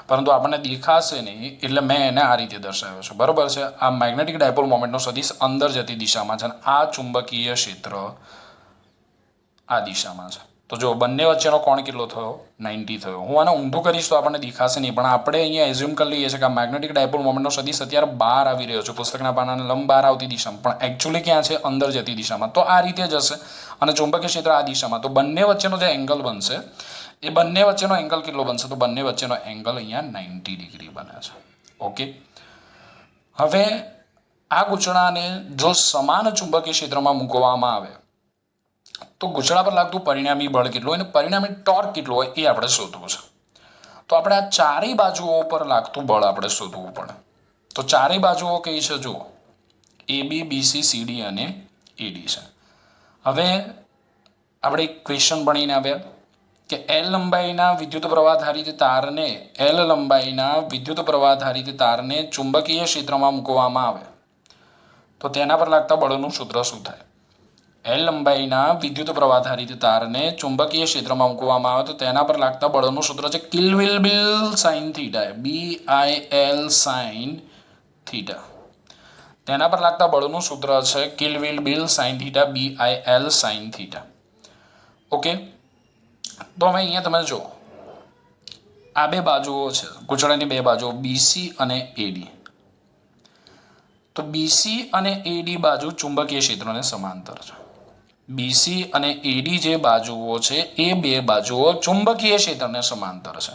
પરંતુ આપણને દેખાશે નહીં એટલે મેં એને આ રીતે દર્શાવ્યો છે. બરાબર છે. આ મેગ્નેટિક ડાયપોલ મોમેન્ટનો સદિશ અંદર જતી દિશામાં છે અને આ ચુંબકીય ક્ષેત્ર આ દિશામાં છે. તો જો બંને વચ્ચેનો કોણ કેટલો થયો? 90 થયો. હું આને ઊંધું કરીશ તો આપણને દેખાશે નહીં, પણ આપણે અહીંયા એઝ્યુમ કરી લઈએ છીએ કે આ મેગ્નેટિક ડાયપોલ મોમેન્ટનો સદિશ અત્યારે બહાર આવી રહ્યો છે, પુસ્તકના પાનાને લંબ બહાર આવતી દિશામાં, પણ એકચ્યુઅલી ક્યાં છે? અંદર જતી દિશામાં. તો આ રીતે જશે અને ચુંબકીય ક્ષેત્ર આ દિશામાં. તો બંને વચ્ચેનો જે એંગલ બનશે એ બંને વચ્ચેનો એંગલ કેટલો બનશે? તો બંને વચ્ચેનો એંગલ અહીંયા 90 ડિગ્રી બને છે. ઓકે. હવે આ ગૂંચળાને જો સમાન ચુંબકીય ક્ષેત્રમાં મૂકવામાં આવે તો ગૂંચળા પર લાગતું પરિણામી બળ કેટલું હોય અને પરિણામી ટોર્ક કેટલું હોય એ આપણે શોધવું છે. તો આપણે આ ચારેય બાજુઓ પર લાગતું બળ આપણે શોધવું પડે. તો ચારેય બાજુઓ કઈ છે? જુઓ, AB, BC, CD અને AD છે. હવે આપણે એક ક્વેશ્ચન ભણીને આવ્યા કે L લંબાઈના વિદ્યુત પ્રવાહધારિત તારને ચુંબકીય ક્ષેત્રમાં મૂકવામાં આવે તો તેના પર લાગતા બળનું સૂત્ર શું થાય? L લંબાઈના વિદ્યુત પ્રવાહધારિત તારને ચુંબકીય ક્ષેત્રમાં મૂકવામાં આવે તો તેના પર લાગતા બળનું સૂત્ર છે કિલ્વિલ sine theta, BIL sine theta. તેના પર લાગતા બળનું સૂત્ર છે કિલ્વિલ sine theta, BIL sine theta. Okay. તો હવે અહીંયા તમે જો આ બે બાજુઓ છે, ગૂંચળાની બે બાજુઓ BC અને AD. તો BC અને AD બાજુ ચુંબકીય ક્ષેત્રોને સમાંતર છે. BC અને AD જે બાજુઓ છે એ બે બાજુઓ ચુંબકીય ક્ષેત્રને સમાંતર છે.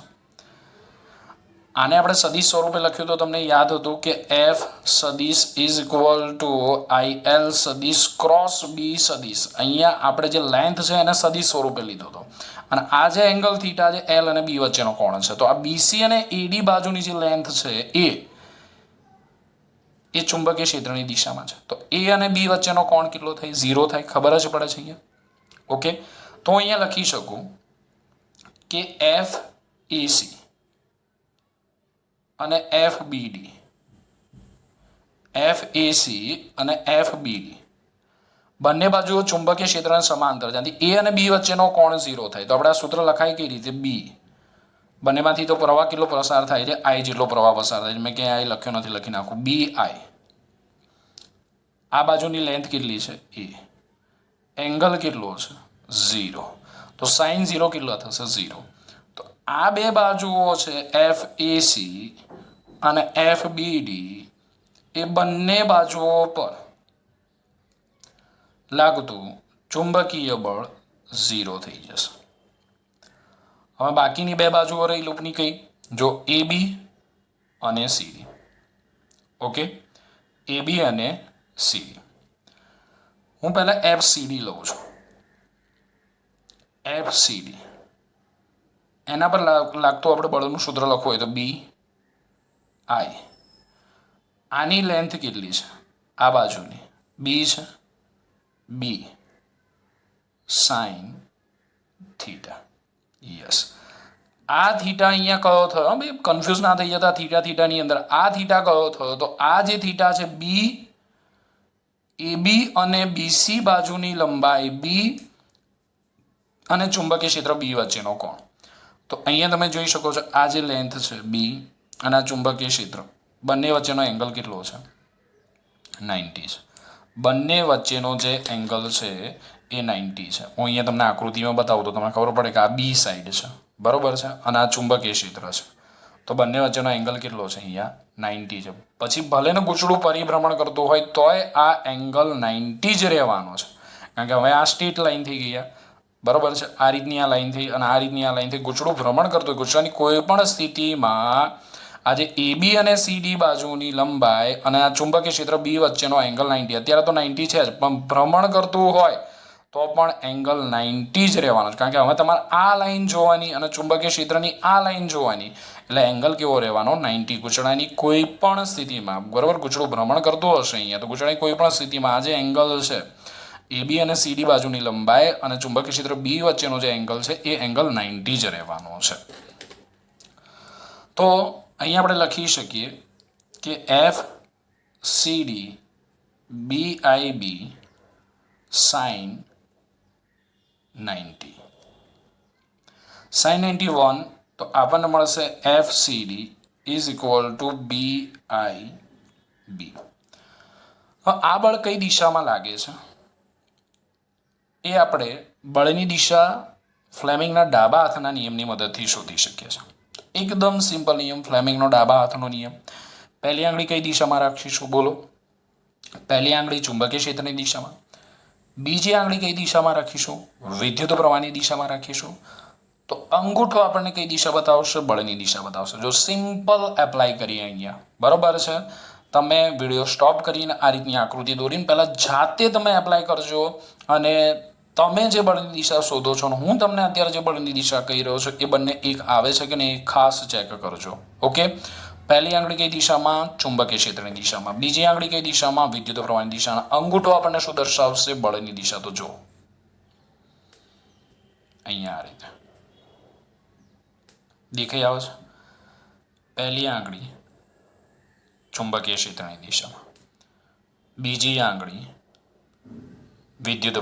આને આપણે સદિશ સ્વરૂપે લખ્યું તો તમને યાદ હતું કે F સદિશ ઇઝ ઇક્વલ ટુ IL સદિશ ક્રોસ B સદિશ. અહીંયા આપણે જે લેન્થ છે એને સદિશ સ્વરૂપે લીધો હતો અને આ જે એંગલ થીટા છે L અને B વચ્ચેનો કોણ છે. તો આ BC અને AD બાજુની જે લેન્થ છે એ ચુંબકીય ક્ષેત્રની દિશામાં છે. તો A અને B વચ્ચેનો કોણ કેટલો થાય? 0 થાય. ખબર જ પડે છે અહીંયા. ઓકે. તો અહીંયા લખી શકું કે FAC અને FBD, FAC અને FBD બંને બાજુઓ ચુંબકીય ક્ષેત્રને સમાંતર, જ્યાંથી A અને B વચ્ચેનો કોણ 0 થાય. તો આપણે આ સૂત્ર લખાય કઈ રીતે? B. બંનેમાંથી તો પ્રવાહ કેટલો પસાર થાય છે? I જેટલો પ્રવાહ પસાર થાય છે. મેં ક્યાંય I લખ્યો નથી, લખી નાખું BI. આ બાજુની લેન્થ કેટલી છે? A. એંગલ કેટલો છે? 0. તો સાઇન 0 કેટલો થશે? 0. તો આ બે બાજુઓ છે FAC અને FBD એ બંને બાજુઓ પર લાગતું ચુંબકીય બળ 0 થઈ જશે. હવે બાકીની બે બાજુઓ રહી લૂપની કઈ? જો AB અને CD. ઓકે. AB અને CD. હું પહેલા FCD લઉં છું. FCD એના પર લાગતું આપણે બળનું સૂત્ર લખવું હોય તો BI. આની લેન્થ કેટલી છે? આ બાજુની B છે, B સાઇન થીટા. યસ. આ થીટા અહીંયા કયો થયો? ભાઈ કન્ફ્યુઝ ના થઈ જતા થીટાની અંદર. આ થીટા કયો થયો? તો આ જે થીટા છે B, AB અને BC બાજુની લંબાઈ B અને ચુંબકીય ક્ષેત્ર B વચ્ચેનો કોણ. તો અહીંયા તમે જોઈ શકો છો આ જે લેન્થ છે B અને આ ચુંબકીય ક્ષેત્ર બંને વચ્ચેનો એંગલ કેટલો છે? 90 છે. બંને વચ્ચેનો જે એંગલ છે એ 90 છે. હું અહીંયા તમને આકૃતિમાં બતાવું તો તમને ખબર પડે કે આ B સાઈડ છે, બરોબર છે, અને આ ચુંબકીય ક્ષેત્ર છે. તો બંને વચ્ચેનો એંગલ કેટલો છે? અહીંયા 90 છે. પછી ભલે ને ગૂંચળું પરિભ્રમણ કરતું હોય તોય આ એંગલ 90 જ રહેવાનો છે, કારણ કે હવે આ સ્ટ્રેટ લાઈન થઈ ગયા, બરોબર છે. આ રીતની આ લાઈન થઈ અને આ રીતની આ લાઈન થઈ. ગૂંચળું ભ્રમણ કરતું હોય, ગૂંચળાની કોઈ પણ સ્થિતિમાં આજે AB અને CD બાજુની લંબાઈ અને આ ચુંબકીય ક્ષેત્ર B વચ્ચેનો એંગલ 90. અત્યારે તો 90 છે જ, પણ ભ્રમણ કરતું હોય તો પણ એંગલ 90 જ રહેવાનો છે, કારણ કે હવે તમારે આ લાઈન જોવાની અને ચુંબકીય ક્ષેત્રની આ લાઈન જોવાની, એટલે એંગલ કેવો રહેવાનો 90. ગૂંચળાની કોઈ પણ સ્થિતિમાં, બરાબર, ગૂંચળું ભ્રમણ કરતું હશે અહીંયા, તો ગૂંચળાની કોઈ પણ સ્થિતિમાં આ જે એંગલ છે AB અને CD બાજુની લંબાઈ અને ચુંબકીય ક્ષેત્ર B વચ્ચેનો જે એંગલ છે એ એંગલ 90 જ રહેવાનો છે. તો અહીંયા આપણે લખી શકીએ કે FCD BIB sin 90. sin 91 તો આપણને મળશે FCD is equal two BIB. આ બળ કઈ દિશામાં લાગે છે એ આપણે બળની દિશા ફ્લેમિંગના ડાબા હાથના નિયમની મદદથી શોધી શકીએ છીએ. એકદમ સિમ્પલ નિયમ, ફ્લેમિંગનો ડાબા હાથનો નિયમ. પહેલી આંગળી કઈ દિશામાં રાખીશું? બોલો. પહેલી આંગળી ચુંબકીય ક્ષેત્રની દિશામાં, બીજી આંગળી કઈ દિશામાં રાખીશું? વિદ્યુત પ્રવાહની દિશામાં રાખીશું. તો અંગૂઠો આપણને કઈ દિશા બતાવશે? બળની દિશા બતાવશે. જો સિમ્પલ એપ્લાય કરીએ અહીંયા, બરોબર છે. તમે વિડીયો સ્ટોપ કરીને આ રીતની આકૃતિ દોરીને પહેલાં જાતે તમે એપ્લાય કરજો, અને તમે જે બળની દિશા શોધો છો ને હું તમને અત્યારે જે બળની દિશા કહી રહ્યો છું એ બંને એક આવે છે કે નહીં એ ખાસ ચેક કરજો. ઓકે. પહેલી આંગળી કઈ દિશામાં? ચુંબકીય ક્ષેત્રની દિશામાં. બીજી આંગળી કઈ દિશામાં? વિદ્યુત પ્રવાહની દિશામાં. અંગૂઠો આપણને શું દર્શાવશે? બળની દિશા. તો જો અહીંયા આ રીતે દેખાઈ આવે છે. પહેલી આંગળી ચુંબકીય ક્ષેત્રની દિશામાં, બીજી આંગળી વિદ્યુત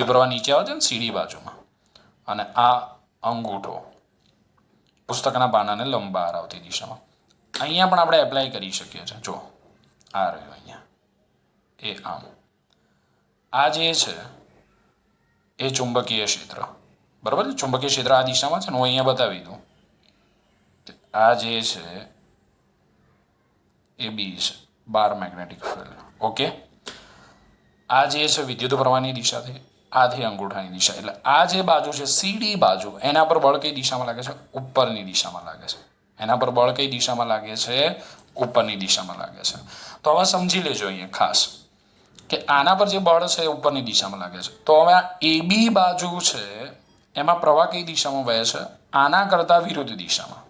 પ્રવાહ નીચે આવે છે ને સીડી બાજુમાં, અને આ અંગૂઠો પુસ્તકના પાનાને લંબ બહાર આવતી દિશામાં. અહીંયા પણ આપણે એપ્લાય કરી શકીએ છીએ. જો આ રહ્યું અહીંયા, એ આમ. આ જે છે એ ચુંબકીય ક્ષેત્ર, બરાબર છે. ચુંબકીય ક્ષેત્ર આ દિશામાં છે ને, હું અહીંયા બતાવી દઉં. આ જે છે એ બી છે, બાર મેગ્નેટિક ફિલ્ડ. ઓકે. આ જે છે વિદ્યુત પ્રવાહની દિશાથી, આથી અંગૂઠાની દિશા. એટલે આ જે બાજુ છે સીડી બાજુ, એના પર બળ કઈ દિશામાં લાગે છે? ઉપરની દિશામાં લાગે છે. એના પર બળ કઈ દિશામાં લાગે છે? ઉપરની દિશામાં લાગે છે. તો હવે સમજી લેજો અહીંયા ખાસ કે આના પર જે બળ છે એ ઉપરની દિશામાં લાગે છે. તો હવે આ AB બાજુ છે એમાં પ્રવાહ કઈ દિશામાં વહે છે? આના કરતાં વિરુદ્ધ દિશામાં.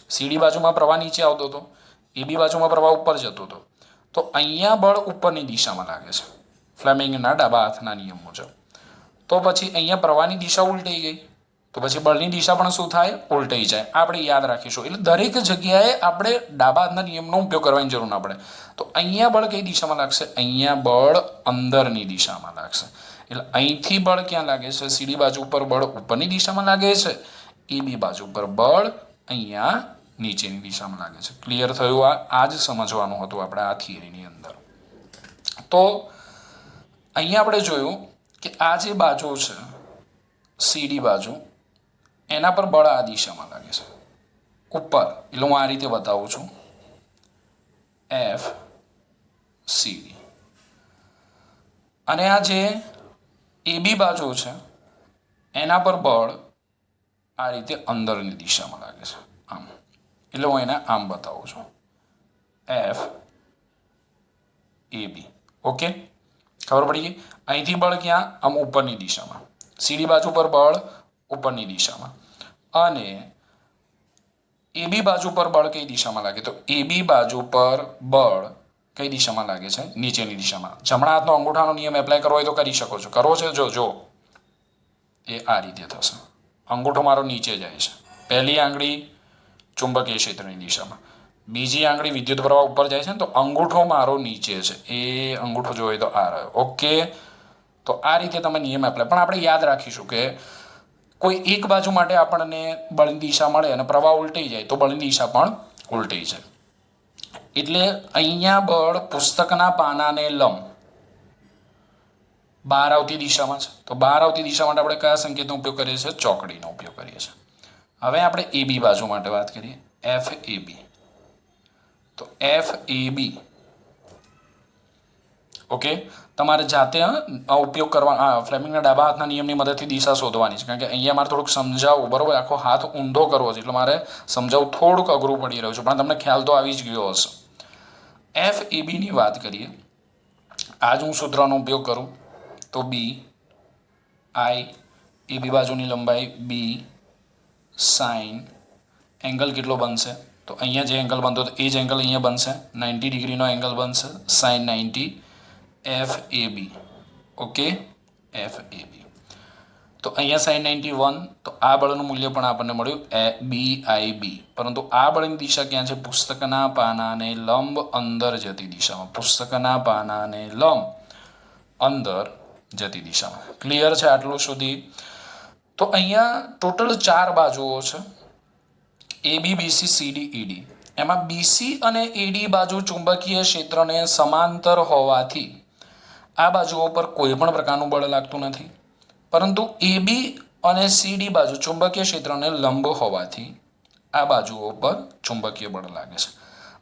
સીડી બાજુમાં પ્રવાહ નીચે આવતો હતો, AB બાજુમાં પ્રવાહ ઉપર જતો હતો. તો અહીંયા બળ ઉપરની દિશામાં લાગે છે ફ્લેમિંગના ડાબા હાથના નિયમ મુજબ. તો પછી અહીંયા પ્રવાહની દિશા ઉલટાઈ ગઈ, તો પછી બળની દિશા પણ શું થાય? ઉલટાઈ જાય. આપણે યાદ રાખીશું. એટલે દરેક જગ્યાએ આપણે ડાબા હાથના નિયમનો ઉપયોગ કરવાની જરૂર ના પડે. તો અહીંયા બળ કઈ દિશામાં લાગશે? અહીંયા બળ અંદરની દિશામાં લાગશે. એટલે અહીંથી બળ ક્યાં લાગે છે? સીડી બાજુ પર બળ ઉપરની દિશામાં લાગે છે, AB બાજુ પર બળ અહીંયા નીચેની દિશામાં લાગે છે. ક્લિયર થયું? આ જ સમજવાનું હતું આપણે આ થિયરીની અંદર. તો અહીંયા આપણે જોયું કે આ જે બાજુ છે સીડી બાજુ, એના પર બળ આ દિશામાં લાગે છે ઉપર. એટલે હું આ રીતે બતાવું છું, FCD. અને આ જે AB બાજુ છે એના પર બળ આ રીતે અંદરની દિશામાં લાગે છે, આમ. એટલે હું એને આમ બતાવું છું, FAB. ઓકે, ખબર પડી ગઈ? અહીંથી બળ ક્યાં? આમ ઉપરની દિશામાં. સીડી બાજુ પર બળ ઉપરની દિશામાં, અને AB બાજુ પર બળ કઈ દિશામાં લાગે? તો AB બાજુ પર બળ કઈ દિશામાં લાગે છે? નીચેની દિશામાં. જમણા હાથનો અંગૂઠાનો નિયમ એપ્લાય કરવો હોય તો કરી શકો છો. કરવો છે? જો એ આ રીતે થશે. અંગૂઠો મારો નીચે જાય છે. પહેલી આંગળી ચુંબકીય ક્ષેત્રની દિશામાં, બીજી આંગળી વિદ્યુત પ્રવાહ ઉપર જાય છે ને, તો અંગૂઠો મારો નીચે છે. એ અંગૂઠો જોઈએ તો આ રહ્યો. ઓકે. તો આ રીતે તમે નિયમ એપ્લાય. પણ આપણે યાદ રાખીશું કે કોઈ એક બાજુ માટે આપણને બળની દિશા મળે અને પ્રવાહ ઉલટાઈ જાય તો બળની દિશા પણ ઉલટાઈ જાય. એટલે અહીંયા બળ પુસ્તકના પાનાને લંબ બહાર આવતી દિશામાં છે. તો બહાર આવતી દિશા માટે આપણે કયા સંકેતનો ઉપયોગ કરીએ છીએ? ચોકડીનો ઉપયોગ કરીએ છીએ. હવે આપણે AB બાજુ માટે વાત કરીએ, FAB. તો FAB, ઓકે, તમારે જાતે ઉપયોગ કરવા, ફ્લેમિંગના ડાબા હાથના નિયમની મદદથી દિશા શોધવાની છે. કારણ કે અહીંયા મારે થોડુંક સમજાવવું, બરોબર, આખો હાથ ઊંધો કરવો છે, એટલે મારે સમજાવવું થોડુંક અઘરું પડી રહ્યું છે, પણ તમને ખ્યાલ તો આવી જ ગયો હશે. FAB ની વાત કરીએ, આજ હું સૂત્રનો ઉપયોગ કરું તો B આઈ, એ બી બાજુની લંબાઈ બી સાઇન એંગલ કેટલો બનશે? તો અહીંયા જે એંગલ બનતો હતો એ જ એંગલ અહીંયા બનશે, 90 ડિગ્રીનો એંગલ બનશે, sign 90 F A B. Okay, F A બી. તો અહીંયા સાઇન 91, તો આ બળનું મૂલ્ય પણ આપણને મળ્યું બી આઈ બી. પરંતુ આ બળની દિશા ક્યાં છે? પુસ્તકના પાનાને લંબ અંદર જતી દિશામાં. પુસ્તકના પાનાને લંબ અંદર જતી દિશામાં. ક્લિયર છે આટલું સુધી? તો અહીંયા ટોટલ 4 બાજુઓ છે, એ બી બીસી સીડી ઈડી. એમાં બીસી અને એડી બાજુ ચુંબકીય ક્ષેત્રને સમાંતર હોવાથી આ બાજુઓ પર કોઈ પણ પ્રકારનું બળ લાગતું નથી. પરંતુ એ બી અને સીડી બાજુ ચુંબકીય ક્ષેત્રને લંબ હોવાથી આ બાજુઓ પર ચુંબકીય બળ લાગે છે.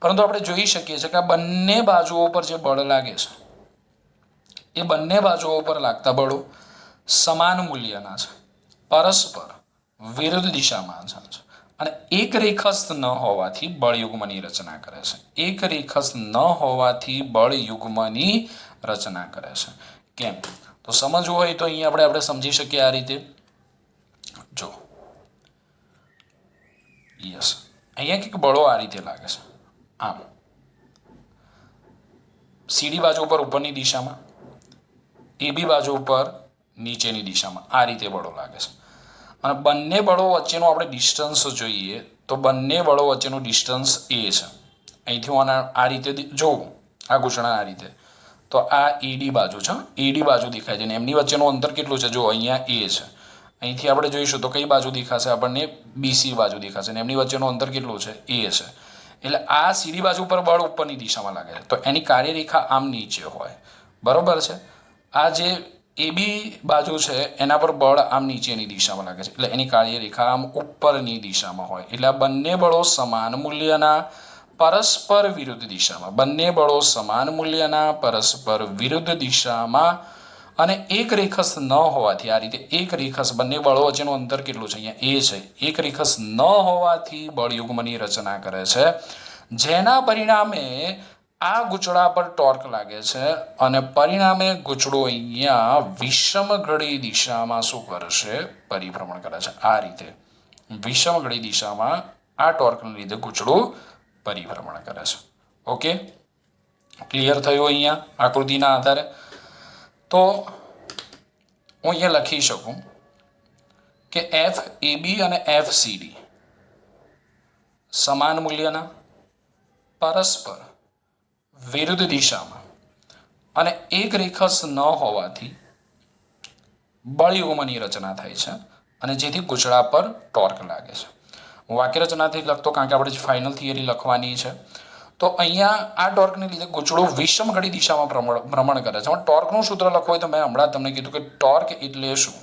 પરંતુ આપણે જોઈ શકીએ છીએ કે આ બંને બાજુઓ પર જે બળ લાગે છે એ બંને બાજુઓ પર લાગતા બળો સમાન મૂલ્યના છે, પરસ્પર વિરુદ્ધ દિશામાં છે અને એક રેખસ્થ ન હોવાથી બળયુગ્મની રચના કરે છે. એક રેખસ્થ ન હોવાથી બળયુગ્મની રચના કરે છે. કેમ? તો સમજવું હોય તો અહીંયા આપણે સમજી શકીએ આ રીતે. જો યસ, અહીંયા કંઈક બળો આ રીતે લાગે છે, આમ સીડી બાજુ ઉપર ઉપરની દિશામાં, એબી બાજુ ઉપર નીચેની દિશામાં આ રીતે બળો લાગે છે. અને બંને બળો વચ્ચેનું આપણે ડિસ્ટન્સ જોઈએ તો બંને બળો વચ્ચેનું ડિસ્ટન્સ એ છે. અહીંથી હું આ રીતે જોઉં, આ ગૂંચણા આ રીતે, તો આ એડી બાજુ છે, એડી બાજુ દેખાય છે અને એમની વચ્ચેનું અંતર કેટલું છે? જો અહીંયા એ છે. અહીંથી આપણે જોઈશું તો કઈ બાજુ દેખાશે? આપણને બીસી બાજુ દેખાશે અને એમની વચ્ચેનું અંતર કેટલું છે? એ છે. એટલે આ સીડી બાજુ પર બળ ઉપરની દિશામાં લાગે છે, તો એની કાર્યરેખા આમ નીચે હોય. બરોબર છે? આ જે એબી બાજુ છે એના પર બળ આમ નીચેની દિશામાં લાગે છે, એટલે એની કાર્યરેખા આમ ઉપરની દિશામાં હોય. એટલે આ બંને બળો સમાન મૂલ્યના, પરસ્પર વિરુદ્ધ દિશામાં, બંને બળો સમાન મૂલ્યના, પરસ્પર વિરુદ્ધ દિશામાં અને એક રેખસ્થ ન હોવાથી આ રીતે એક રેખસ્થ, બંને બળો વચ્ચેનું અંતર કેટલું છે? અહીંયા એ છે. એક રેખસ્થ ન હોવાથી બળયુગ્મની રચના કરે છે, જેના પરિણામે આ ગૂંચળા પર ટોર્ક લાગે છે અને પરિણામે ગૂંચળો અહીંયા વિષમ ઘડી દિશામાં શું કરશે? પરિભ્રમણ કરે છે. આ રીતે વિષમ ઘડી દિશામાં આ ટોર્કને લીધે ગૂંચળું પરિભ્રમણ કરે છે. ઓકે, ક્લિયર થયું અહીંયા આકૃતિના આધારે? તો હું અહીંયા લખી શકું કે એફ એ બી અને એફ સી ડી સમાન મૂલ્યના, પરસ્પર વિરુદ્ધ દિશામાં અને એક રેખસ્થ ન હોવાથી બળયુગ્મની રચના થાય છે અને જેથી ગૂંચળા પર ટોર્ક લાગે છે. હું વાક્ય રચનાથી લખતો કારણ કે આપણે ફાઇનલ થિયરી લખવાની છે. તો અહીંયા આ ટોર્કને લીધે ગૂંચળો વિષમ ઘડી દિશામાં ભ્રમણ કરે છે. ટોર્કનું સૂત્ર લખવું હોય તો મેં હમણાં તમને કીધું કે ટોર્ક એટલે શું?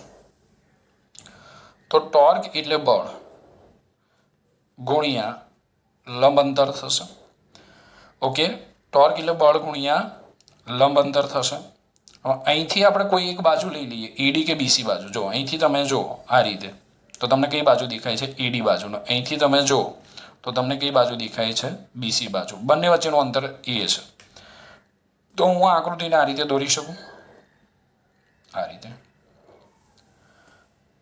તો ટોર્ક એટલે બળ ગુણ્યા લંબ અંતર થશે. ઓકે, ટોર્ક એટલે બળ ગુણ્યા લંબ અંતર થશે. અહીંથી આપણે કોઈ એક બાજુ લઈ લઈએ, એડી કે બીસી બાજુ. જો અહીંથી તમે જો આ રીતે, તો તમને કઈ બાજુ દેખાય છે? એડી બાજુનો. અહીંથી તમે જો તો તમને કઈ બાજુ દેખાય છે? બીસી બાજુ. બંને વચ્ચેનું અંતર એ છે. તો હું આ આકૃતિને આ રીતે દોરી શકું, આ રીતે.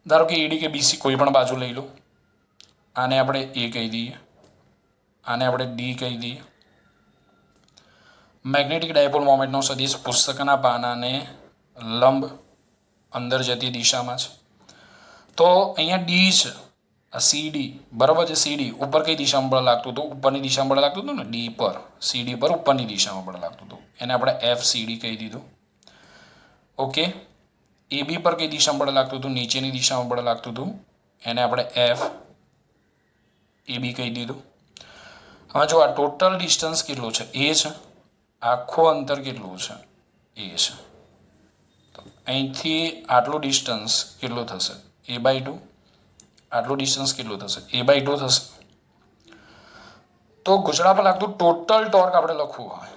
ધારો કે એડી કે બીસી કોઈ પણ બાજુ લઈ લો. આને આપણે એ કહી દઈએ, આને આપણે ડી કહી દઈએ. મેગ્નેટિક ડાયપોલ મોમેન્ટનો સદિશ પુસ્તકના પાનાને લંબ અંદર જતી દિશામાં છે. તો અહીંયા ડી છે, આ સીડી, બરાબર છે? સીડી ઉપર કઈ દિશામાં બળ લાગતું હતું? ઉપરની દિશામાં બળ લાગતું હતું ને, ડી પર, સીડી પર ઉપરની દિશામાં બળ લાગતું હતું. એને આપણે એફ સીડી કહી દીધું. ઓકે, એ બી પર કઈ દિશામાં બળ લાગતું હતું? નીચેની દિશામાં બળ લાગતું હતું. એને આપણે એફ એ બી કહી દીધું. હવે જો આ ટોટલ ડિસ્ટન્સ કેટલું છે? એ છે. આખું અંતર કેટલું છે? એ છે. તો અહીંથી આટલું ડિસ્ટન્સ કેટલું થશે? એ બાય 2. આટલું ડિસ્ટન્સ કેટલું થશે? એ બાય 2 થશે. તો ગૂંચળા પર લાગતું ટોટલ ટોર્ક આપણે લખવું હોય,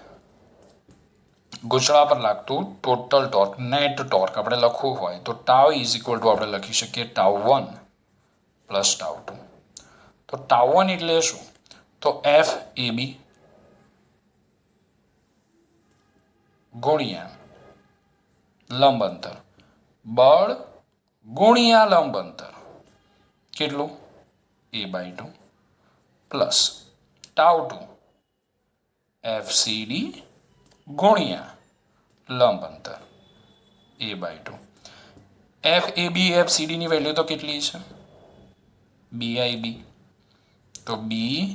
ગૂંચળા પર લાગતું ટોટલ ટોર્ક, નેટ ટોર્ક આપણે લખવું હોય તો ટાઉ ઇઝ ઇક્વલ ટુ આપણે લખી શકીએ ટાઉ1 પ્લસ ટાઉ2. તો ટાઉ1 એટલે શું? તો એફ એ બી ગુણ્યા લંબ અંતર, બળ ગુણ્યા લંબ અંતર કેટલું a/2 plus tau two FCD ગુણ્યા લંબ અંતર a/2. FAB FCD ની વેલ્યુ તો કેટલી છે BIB, તો BIB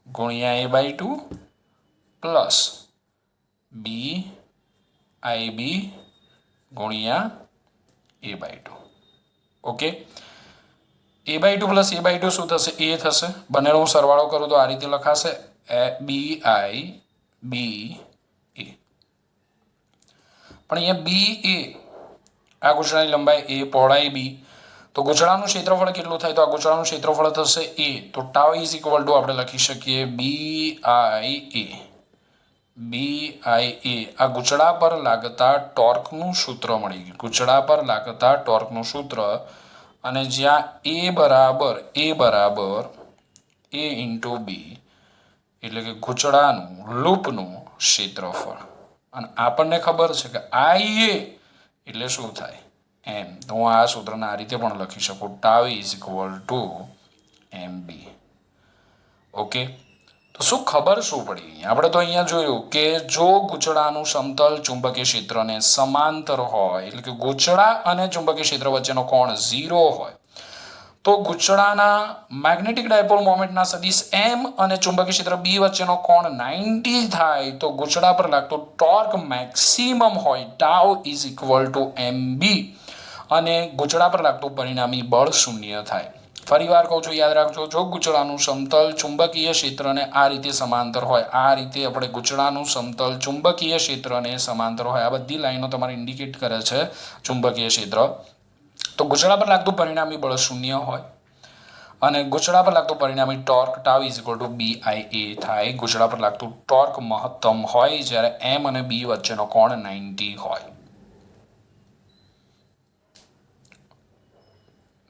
ગુણ્યા a/2 પ્લસ BIB ગુણ્યા a/2. Okay, a/2 plus a/2 શું થશે a થશે, બંનેનો હું સરવાળો કરું તો આ રીતે લખાશે BIB A. પણ અહીંયા BA આ ગૂંચળાની લંબાઈ a, પહોળાઈ b, તો ગૂંચળાનું ક્ષેત્રફળ કેટલું થાય તો આ ગૂંચળાનું ક્ષેત્રફળ થશે a, તો ટાઉ ઇઝ ઇક્વલ ટુ આપણે લખી શકીએ BIA. આ ગૂંચળા પર લાગતા ટોર્કનું સૂત્ર મળી ગયું, ગૂંચળા પર લાગતા ટોર્કનું સૂત્ર, અને જ્યાં a બરાબર a ઇન્ટુ b એટલે કે ગૂંચળાનું લૂપનું ક્ષેત્રફળ, અને આપણને ખબર છે કે IA એટલે શું થાય m, તો હું આ સૂત્રને આ રીતે પણ લખી શકું tau is equal two MB. Okay, તો શું ખબર શું પડી અહીંયા આપણે તો અહીંયા જોયું કે જો ગૂંચળાનું સમતલ ચુંબકીય ક્ષેત્રને સમાંતર હોય એટલે કે ગૂંચળા અને ચુંબકીય ક્ષેત્ર વચ્ચેનો કોણ 0 હોય તો ગૂંચળાના મેગ્નેટિક ડાયપોલ મોમેન્ટના સદિશ m અને ચુંબકીય ક્ષેત્ર b વચ્ચેનો કોણ 90 થાય તો ગૂંચળા પર લાગતો ટોર્ક મેક્સિમમ હોય tau is equal two MB, અને ગૂંચળા પર લાગતું પરિણામી બળ 0 થાય. ફરી વાર કહું છું, યાદ રાખજો, જો ગૂંચળાનું સમતલ ચુંબકીય ક્ષેત્રને આ રીતે સમાંતર હોય, આ રીતે આપણે ગૂંચળાનું સમતલ ચુંબકીય ક્ષેત્રને સમાંતર હોય, આ બધી લાઈનો તમારે ઇન્ડિકેટ કરે છે ચુંબકીય ક્ષેત્ર, તો ગૂંચળા પર લાગતું પરિણામી બળ 0 હોય, અને ગૂંચળા પર લાગતું પરિણામી torque tau is equal two BIA થાય. ગૂંચળા પર લાગતું ટોર્ક મહત્તમ હોય જ્યારે m અને b વચ્ચેનો કોણ 90 હોય.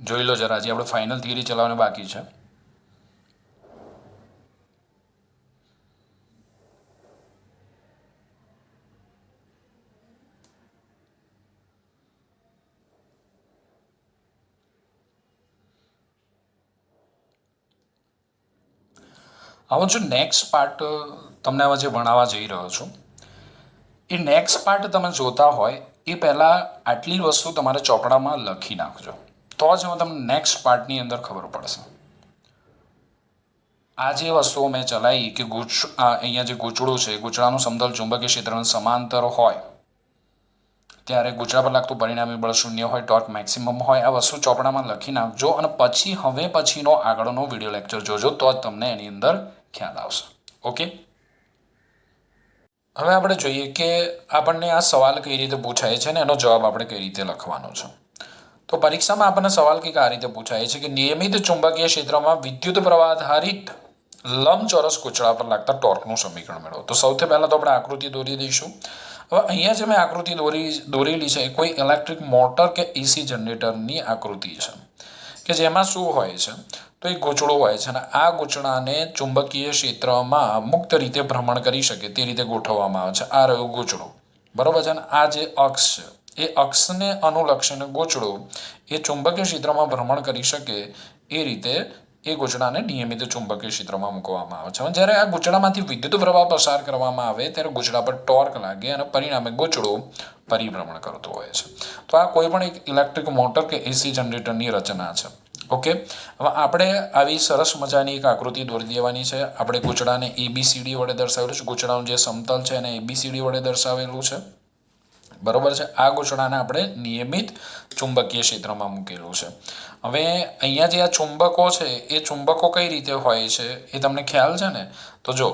જોઈ લો જરા, હજી આપણે ફાઇનલ થિયરી ચલાવવાની બાકી છે. હવે જો નેક્સ્ટ પાર્ટ તમને હવે જે ભણાવવા જઈ રહ્યો છું એ નેક્સ્ટ પાર્ટ તમે જોતા હોય એ પહેલાં આટલી વસ્તુ તમારે ચોપડામાં લખી નાખજો, તો જ હવે તમને નેક્સ્ટ પાર્ટની અંદર ખબર પડશે. આ જે વસ્તુઓ મેં ચલાવી કે અહીંયા જે ગૂંચળું છે, ગૂંચળાનું સમતલ ચુંબકીય ક્ષેત્રને સમાંતર હોય ત્યારે ગૂંચળા પર લાગતું પરિણામી બળ 0 હોય, ટોર્ક મેક્સિમમ હોય, આ વસ્તુ ચોપડામાં લખી નાખજો, અને પછી પછીનો આગળનો વિડીયો લેક્ચર જોજો, તો જ તમને એની અંદર ખ્યાલ આવશે. ઓકે, હવે આપણે જોઈએ કે આપણને આ સવાલ કઈ રીતે પૂછાય છે ને એનો જવાબ આપણે કઈ રીતે લખવાનો છે. તો પરીક્ષામાં આપણને સવાલ કંઈક આ રીતે પૂછાય છે કે નિયમિત ચુંબકીય ક્ષેત્રમાં વિદ્યુત પ્રવાહ આધારિત લંબચોરસ ગૂંચળા પર લાગતા ટોર્કનું સમીકરણ મેળવો. તો સૌથી પહેલાં તો આપણે આકૃતિ દોરી દઈશું. હવે અહીંયા જે મેં આકૃતિ દોરેલી છે એ કોઈ ઇલેક્ટ્રિક મોટર કે એસી જનરેટરની આકૃતિ છે કે જેમાં શું હોય છે તો એક ગૂંચળું હોય છે, અને આ ગૂંચળાને ચુંબકીય ક્ષેત્રમાં મુક્ત રીતે ભ્રમણ કરી શકે તે રીતે ગોઠવવામાં આવે છે. આ રહ્યું ગૂંચળું, બરાબર છે, અને આ જે અક્ષ છે એ અક્ષને અનુલક્ષીને ગૂંચળું એ ચુંબકીય ક્ષેત્રમાં ભ્રમણ કરી શકે એ રીતે એ ગૂંચળાને નિયમિત ચુંબકીય ક્ષેત્રમાં મૂકવામાં આવે છે. જ્યારે આ ગૂંચળામાંથી વિદ્યુત પ્રવાહ પસાર કરવામાં આવે ત્યારે ગૂંચળા પર ટોર્ક લાગે અને પરિણામે ગૂંચળું પરિભ્રમણ કરતું હોય છે. તો આ કોઈ પણ એક ઇલેક્ટ્રિક મોટર કે એસી જનરેટરની રચના છે. ઓકે, હવે આપણે આવી સરસ મજાની એક આકૃતિ દોરી દેવાની છે. આપણે ગૂંચળાને ABCD વડે દર્શાવેલું છે, ગૂંચળાનું જે સમતલ છે એને ABCD વડે દર્શાવેલું છે, બરોબર છે. આ ગૂંચળાને આપણે નિયમિત ચુંબકીય ક્ષેત્રમાં મૂકેલું છે. હવે અહીંયા જે આ ચુંબકો છે એ ચુંબકો કઈ રીતે હોય છે એ તમને ખ્યાલ છે ને? તો જો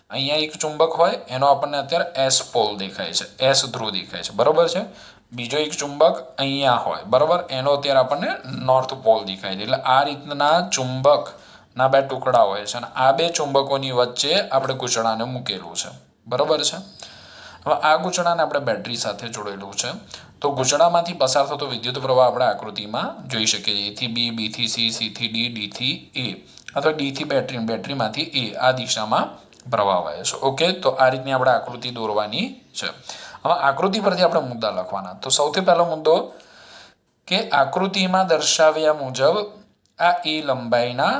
અહીંયા એક ચુંબક હોય એનો આપણને અત્યારે S પોલ દેખાય છે, S ધ્રુવ દેખાય છે, બરોબર છે. બીજો એક ચુંબક અહીંયા હોય, બરોબર, એનો અત્યારે આપણને નોર્થ પોલ દેખાય છે. એટલે આ રીતના ચુંબકના બે ટુકડા હોય છે, અને આ બે ચુંબકોની વચ્ચે આપણે ગૂંચળાને મૂકેલું છે, બરોબર છે. હવે આ ગૂંચળાને આપણે બેટરી સાથે જોડેલું છે. તો ગૂંચળામાંથી પસાર થતો વિદ્યુત પ્રવાહ આપણે આકૃતિમાં જોઈ શકીએ. A થી B, B થી C, C થી D, D થી A, અથવા D થી બેટરીમાંથી A આ દિશામાં પ્રવાહ વહે છે. ઓકે, તો આ રીતની આપણે આકૃતિ દોરવાની છે. હવે આકૃતિ પરથી આપણે મુદ્દા લખવાના. તો સૌથી પહેલો મુદ્દો કે આકૃતિમાં દર્શાવ્યા મુજબ આ એ લંબાઈના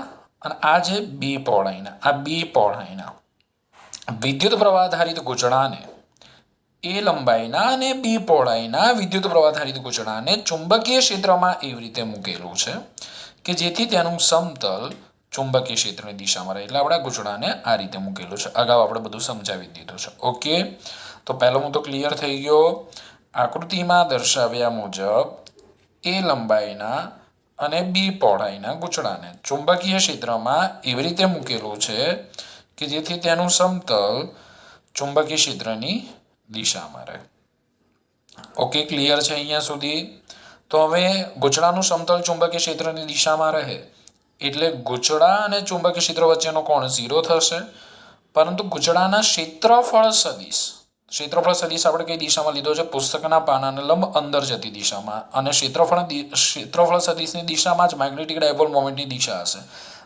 અને આ જે બી પહોળાઈના વિદ્યુત પ્રવાહ આધારિત ગૂંચળાને એ લંબાઈના અને બી પહોળાઈના વિદ્યુત પ્રવાહ આધારિત ગૂંચળાને ચુંબકીય ક્ષેત્રમાં એવી રીતે મૂકેલું છે કે જેથી તેનું સમતલ ચુંબકીય ક્ષેત્રની દિશામાં રહે. એટલે આપણે ગૂંચળાને આ રીતે મૂકેલું છે. અગાઉ આપણે બધું સમજાવી દીધું છે. ઓકે, તો પહેલો મુદ્દો ક્લિયર થઈ ગયો. આકૃતિમાં દર્શાવ્યા મુજબ એ લંબાઈના અને બી પહોળાઈના ગૂંચળાને ચુંબકીય ક્ષેત્રમાં એવી રીતે મૂકેલું છે કે જેથી તેનું સમતલ ચુંબકીય ક્ષેત્રની દિશામાં રહે. ઓકે, ક્લિયર છે અહીંયા સુધી? તો હવે ગૂંચળાનું સમતલ ચુંબકીય ક્ષેત્રની દિશામાં રહે એટલે ગૂંચળા અને ચુંબકીય ક્ષેત્ર વચ્ચેનો કોણ 0 થશે, પરંતુ ગૂંચળાના ક્ષેત્રફળ સદિશ આપણે કઈ દિશામાં લીધો છે? પુસ્તકના પાનાને લંબ અંદર જતી દિશામાં, અને ક્ષેત્રફળ સદિશની દિશામાં જ મેગ્નેટિક ડાયપોલ મોમેન્ટની દિશા હશે.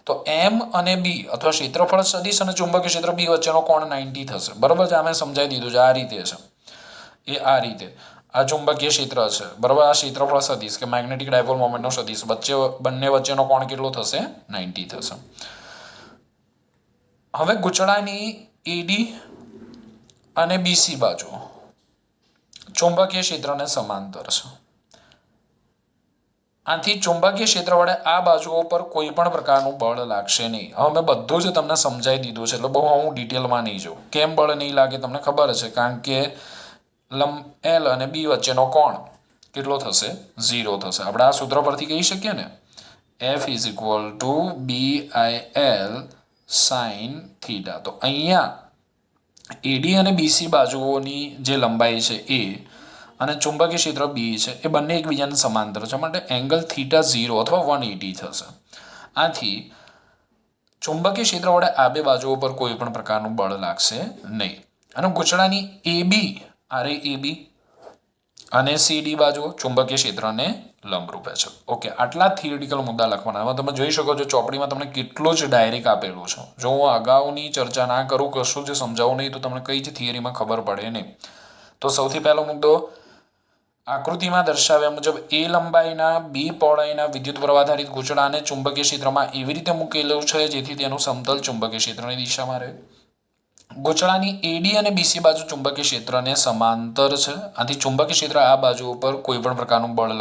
તો એમ અને બી અથવા ક્ષેત્રફળ સદિશ અને ચુંબકીય ક્ષેત્ર બી વચ્ચેનો કોણ 90 થશે. બરાબર છે? આ સમજાવી દીધું છે. આ રીતે છે એ, આ રીતે આ ચુંબકીય ક્ષેત્ર છે. બરાબર? આ ક્ષેત્રફળ સદિશ કે મેગ્નેટિક ડાયપોલ મોમેન્ટનો સદિશ બંને વચ્ચેનો કોણ કેટલો થશે? 90 થશે. હવે ગૂંચળાની એડી અને બીસી બાજુ ચુંબકીય ક્ષેત્રને સમાંતર છે. આથી ચુંબકીય ક્ષેત્ર વડે આ બાજુઓ પર કોઈ પણ પ્રકારનું બળ લાગશે નહીં. હવે મેં બધું જ તમને સમજાવી દીધું છે, એટલે બહુ હું ડિટેલમાં નહીં જાઉં. કેમ બળ નહીં લાગે તમને ખબર છે? કારણ કે એલ અને બી વચ્ચેનો કોણ કેટલો થશે? 0 થશે. આપણે આ સૂત્ર પરથી કહી શકીએ ને, F = BIL sin θ. તો અહીંયા એડી અને બીસી બાજુઓની જે લંબાઈ છે એ અને ચુંબકીય ક્ષેત્ર બી છે એ બંને એકબીજાને સમાંતર છે, માટે એંગલ θ 0 અથવા 180 થશે. આથી ચુંબકીય ક્ષેત્ર વડે આ બે બાજુઓ પર કોઈ પણ પ્રકારનું બળ લાગશે નહીં. અને ગૂંચળાની એબી અને સીડી બાજુ ચુંબકીય ક્ષેત્રને લંબરૂપે છે. ઓકે, આટલા થિયરિટિકલ મુદ્દા લખવાના. હવે તમે જોઈ શકો છો ચોપડીમાં તમને કેટલું જ ડાયરેક્ટ આપેલું છે. જો હું અગાઉની ચર્ચા ના કરું, કશું જ સમજાવું નહીં, તો તમને કઈ જ થિયરીમાં ખબર પડે નહીં. તો સૌથી પહેલો મુદ્દો, આકૃતિમાં દર્શાવ્યા મુજબ એ લંબાઈના બી પહોળાઈના વિદ્યુત પ્રવાહ આધારિત ગૂંચળાને ચુંબકીય ક્ષેત્રમાં એવી રીતે મૂકેલું છે જેથી તેનું સમતલ ચુંબકીય ક્ષેત્રની દિશામાં રહે. ગૂંચળાની એડી અને બીસી બાજુ ચુંબકીય ક્ષેત્રને સમાંતર છે. આથી ચુંબકીય ક્ષેત્ર આ બાજુ ઉપર કોઈ પણ પ્રકારનું બળ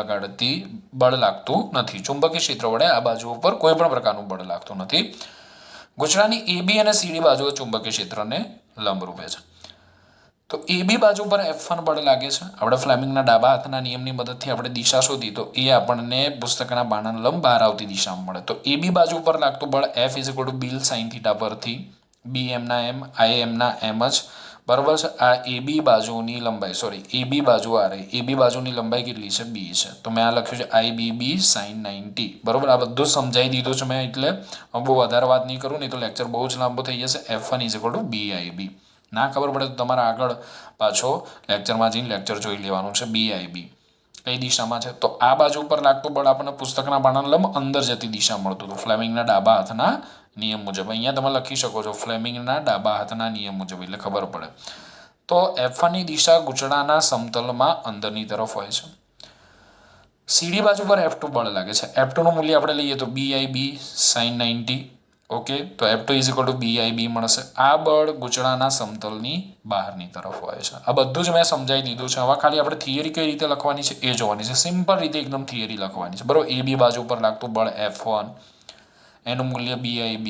લાગતું નથી. ચુંબકીય ક્ષેત્ર વડે આ બાજુ ઉપર કોઈ પણ પ્રકારનું બળ લાગતું નથી. ગૂંચળાની એબી અને સીડી બાજુ ચુંબકીય ક્ષેત્રને લંબરૂપે છે. તો એબી બાજુ પર F1 બળ લાગે છે. આપણે ફ્લેમિંગના ડાબા હાથના નિયમની મદદથી આપણે દિશા શોધી, તો એ આપણને પુસ્તકના પાનાના લંબ બહાર આવતી દિશામાં મળે. તો એબી બાજુ પર લાગતું બળ F = BIL sin θ પરથી બી એમના એમ, આઈ એમના એમ જ. બરાબર છે? આ એબી બાજુની લંબાઈ, એબી બાજુ આ રહી, એબી બાજુની લંબાઈ કેટલી છે? બી છે. તો મેં આ લખ્યું છે IBB sin 90. બરાબર? આ બધું સમજાવી દીધું છે મેં, એટલે બહુ વધારે વાત નહીં કરું, નહીં તો લેક્ચર બહુ જ લાંબો થઈ જશે. F1 = BIB. ના ખબર પડે તો તમારે આગળ પાછો લેક્ચરમાં જઈને લેક્ચર જોઈ લેવાનું છે. BIB કઈ દિશામાં છે? તો આ બાજુ પર લાગતું બળ આપણને પુસ્તકના પાનાના લંબ અંદર જતી દિશા મળતું હતું, ફ્લેમિંગના ડાબા હાથના નિયમ મુજબ. અહીંયા તમે લખી શકો છો ફ્લેમિંગના ડાબા હાથના નિયમ મુજબ, એટલે ખબર પડે. તો F1 ની દિશા ગૂંચળાના સમતલમાં અંદરની તરફ હોય છે. સીડી બાજુ પર F2 બળ લાગે છે. F2 નું મૂલ્ય આપણે લઈએ તો BIB sin 90. ઓકે, તો F2 = BIB મળશે. આ બળ ગૂંચળાના સમતલની બહારની તરફ હોય છે. આ બધું જ મેં સમજાવી દીધું છે. હવે ખાલી આપણે થિયરી કઈ રીતે લખવાની છે એ જોવાની છે. સિમ્પલ રીતે એકદમ થિયરી લખવાની છે. બરાબર? AB બાજુ પર લાગતું બળ F1, એનું મૂલ્ય BIB,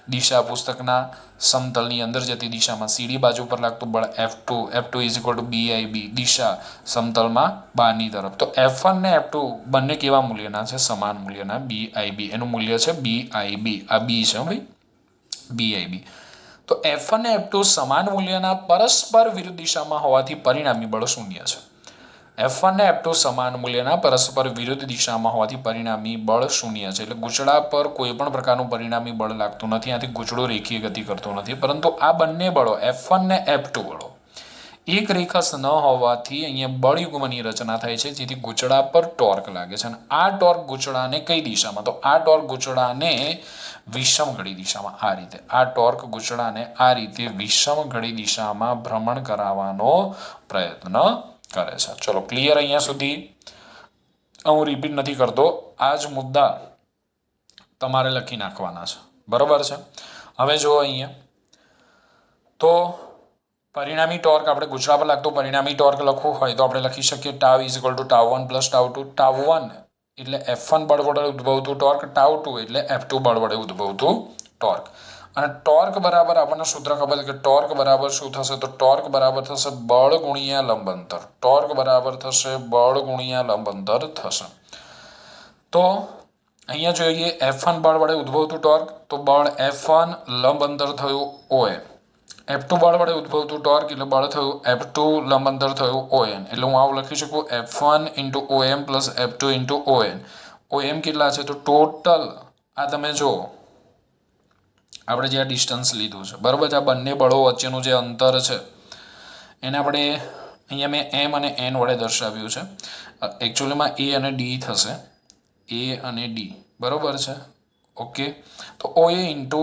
દિશા પુસ્તકના સમતલની અંદર જતી દિશામાં. સીડી બાજુ પર લાગતું બળ F2 = BIB, દિશા સમતલમાં બહારની તરફ. તો F1 ને F2 બંને કેવા મૂલ્યના છે? સમાન મૂલ્યના, BIB. એનું મૂલ્ય છે BIB. આ B છે ભાઈ, BIB. તો F1 ને F2 સમાન મૂલ્યના પરસ્પર વિરુદ્ધ દિશામાં હોવાથી પરિણામી બળ શૂન્ય છે. F1 ને F2 સમાન મૂલ્યના પરસ્પર વિરુદ્ધ દિશામાં હોવાથી પરિણામી બળ શૂન્ય છે. એટલે ગૂંચળા પર કોઈ પણ પ્રકારનું પરિણામી બળ લાગતું નથી. આથી ગૂંચળું રેખીય ગતિ કરતું નથી. પરંતુ આ બંને બળો, F1 ને F2 બળો, એક રેખાંશ ન હોવાથી અહીંયા બળ યુગ્મની રચના થાય છે, જેથી ગૂંચળા પર ટોર્ક લાગે છે. અને આ ટોર્ક ગૂંચળાને કઈ દિશામાં? તો આ ટોર્ક ગૂંચળાને વિષમ ઘડી દિશામાં, આ રીતે આ ટોર્ક ગૂંચળાને આ રીતે વિષમ ઘડી દિશામાં ભ્રમણ કરાવવાનો પ્રયત્ન કરે છે. ચલો ક્લિયર અહીંયા સુધી? હું રિપીટ નથી કરતો, આ જ મુદ્દા તમારે લખી નાખવાના છે. બરોબર છે? હવે જો અહીંયા તો પરિણામી ટોર્ક આપણે ગૂંચળા પર લાગતું પરિણામી ટોર્ક લખવું હોય તો આપણે લખી શકીએ tau is equal two tau 1 plus tau 2. Tau 1 એટલે F1 બળ વડે ઉદ્ભવતું ટોર્ક, ટાઉ 2 એટલે F2 બળ વડે ઉદ્ભવતું ટોર્ક. અને ટોર્ક બરાબર આપણને સૂત્ર ખબર છે કે ટોર્ક બરાબર શું થશે? તો ટોર્ક બરાબર થશે બળ ગુણ્યા લંબ અંતર. ટોર્ક બરાબર થશે બળ ગુણ્યા લંબ અંતર થશે. તો અહીંયા જોઈએ F1 બળ વડે ઉદ્ભવતું ટોર્ક, તો બળ F1 લંબ અંતર થયું OM. F2 બળ વડે ઉદ્ભવતું ટોર્ક એટલે બળ થયું F2 લંબ અંતર થયું ON. એટલે હું આવું લખી શકું F1 into OM plus F2 into ON. OM કેટલા છે? તો ટોટલ આ તમે જો આપણે જે આ ડિસ્ટન્સ લીધું છે, બરાબર છે, આ બંને બળો વચ્ચેનું જે અંતર છે એને આપણે અહીંયા મેં M અને N વડે દર્શાવ્યું છે. એકચ્યુઅલીમાં A અને D થશે, A અને D, બરાબર છે. ઓકે, તો OA ઇન્ટુ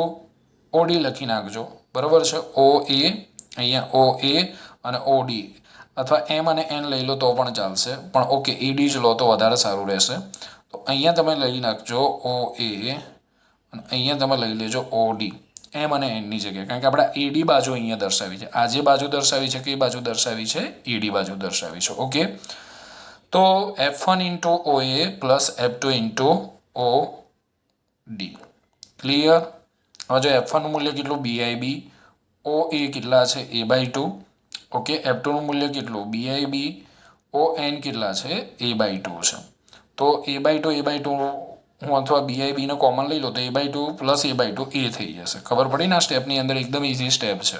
OD લખી નાખજો, બરાબર છે. OA અહીંયા OA અને OD, અથવા M અને N લઈ લો તો પણ ચાલશે, પણ ઓકે ED જ લો તો વધારે સારું રહેશે. તો અહીંયા તમે લઈ નાખજો OA અને અહીંયા તમે લઈ લેજો OD, M અને N ની જગ્યાએ, કારણ કે આપણે AD બાજુ અહીંયા દર્શાવી છે. આ જે બાજુ દર્શાવી છે કઈ બાજુ દર્શાવી છે? ED બાજુ દર્શાવી છે. ઓકે, તો F1 into OA plus F2 into OD. Clear? હવે જો F1 નું મૂલ્ય કેટલું? BIB. OA કેટલા છે? A/2. ઓકે, F2 નું મૂલ્ય કેટલું? BIB. ON કેટલા છે? A/2 છે. તો A/2 હું અથવા BIB ને કોમન લઈ લો તો A/2 પ્લસ A/2 A થઈ જશે. ખબર પડી ને? આ સ્ટેપની અંદર એકદમ ઇઝી સ્ટેપ છે.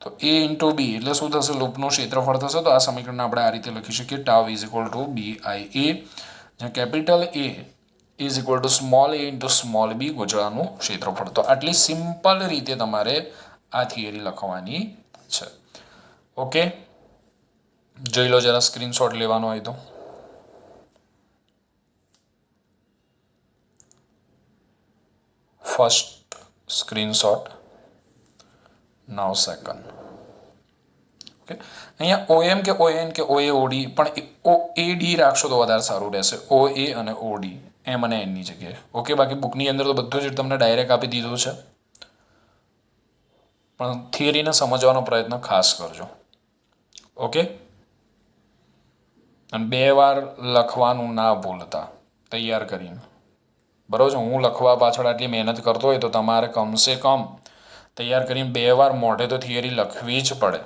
તો A ઇન્ટુ B એટલે શું થશે? લૂપનું ક્ષેત્રફળ થશે. તો આ સમીકરણને આપણે આ રીતે લખી શકીએ tau is equal two BIA, જ્યાં capital A is equal two small a into small b ગૂંચળાનું ક્ષેત્રફળ. તો આટલી સિમ્પલ રીતે તમારે આ થિયરી લખવાની છે. ઓકે, જોઈ લો જરા, સ્ક્રીનશોટ લેવાનો હોય તો. ફર્સ્ટ સ્ક્રીનશોટ, નાઉ સેકન્ડ. ઓકે, અહીંયા OM કે ON કે OA OD, પણ AD રાખશો તો વધારે સારું રહેશે. OA અને OD, M અને N ની જગ્યાએ. ઓકે, બાકી બુકની અંદર તો બધું જ તમને ડાયરેક્ટ આપી દીધું છે, પણ થિયરીને સમજવાનો પ્રયત્ન ખાસ કરજો. ઓકે, અને 2 વાર લખવાનું ના ભૂલતા તૈયાર કરીને, બરાબર છે. હું લખવા પાછળ આટલી મહેનત કરતો હોય તો તમારે કમસે કમ તૈયાર કરીને 2 વાર મોઢે તો થિયરી લખવી જ પડે.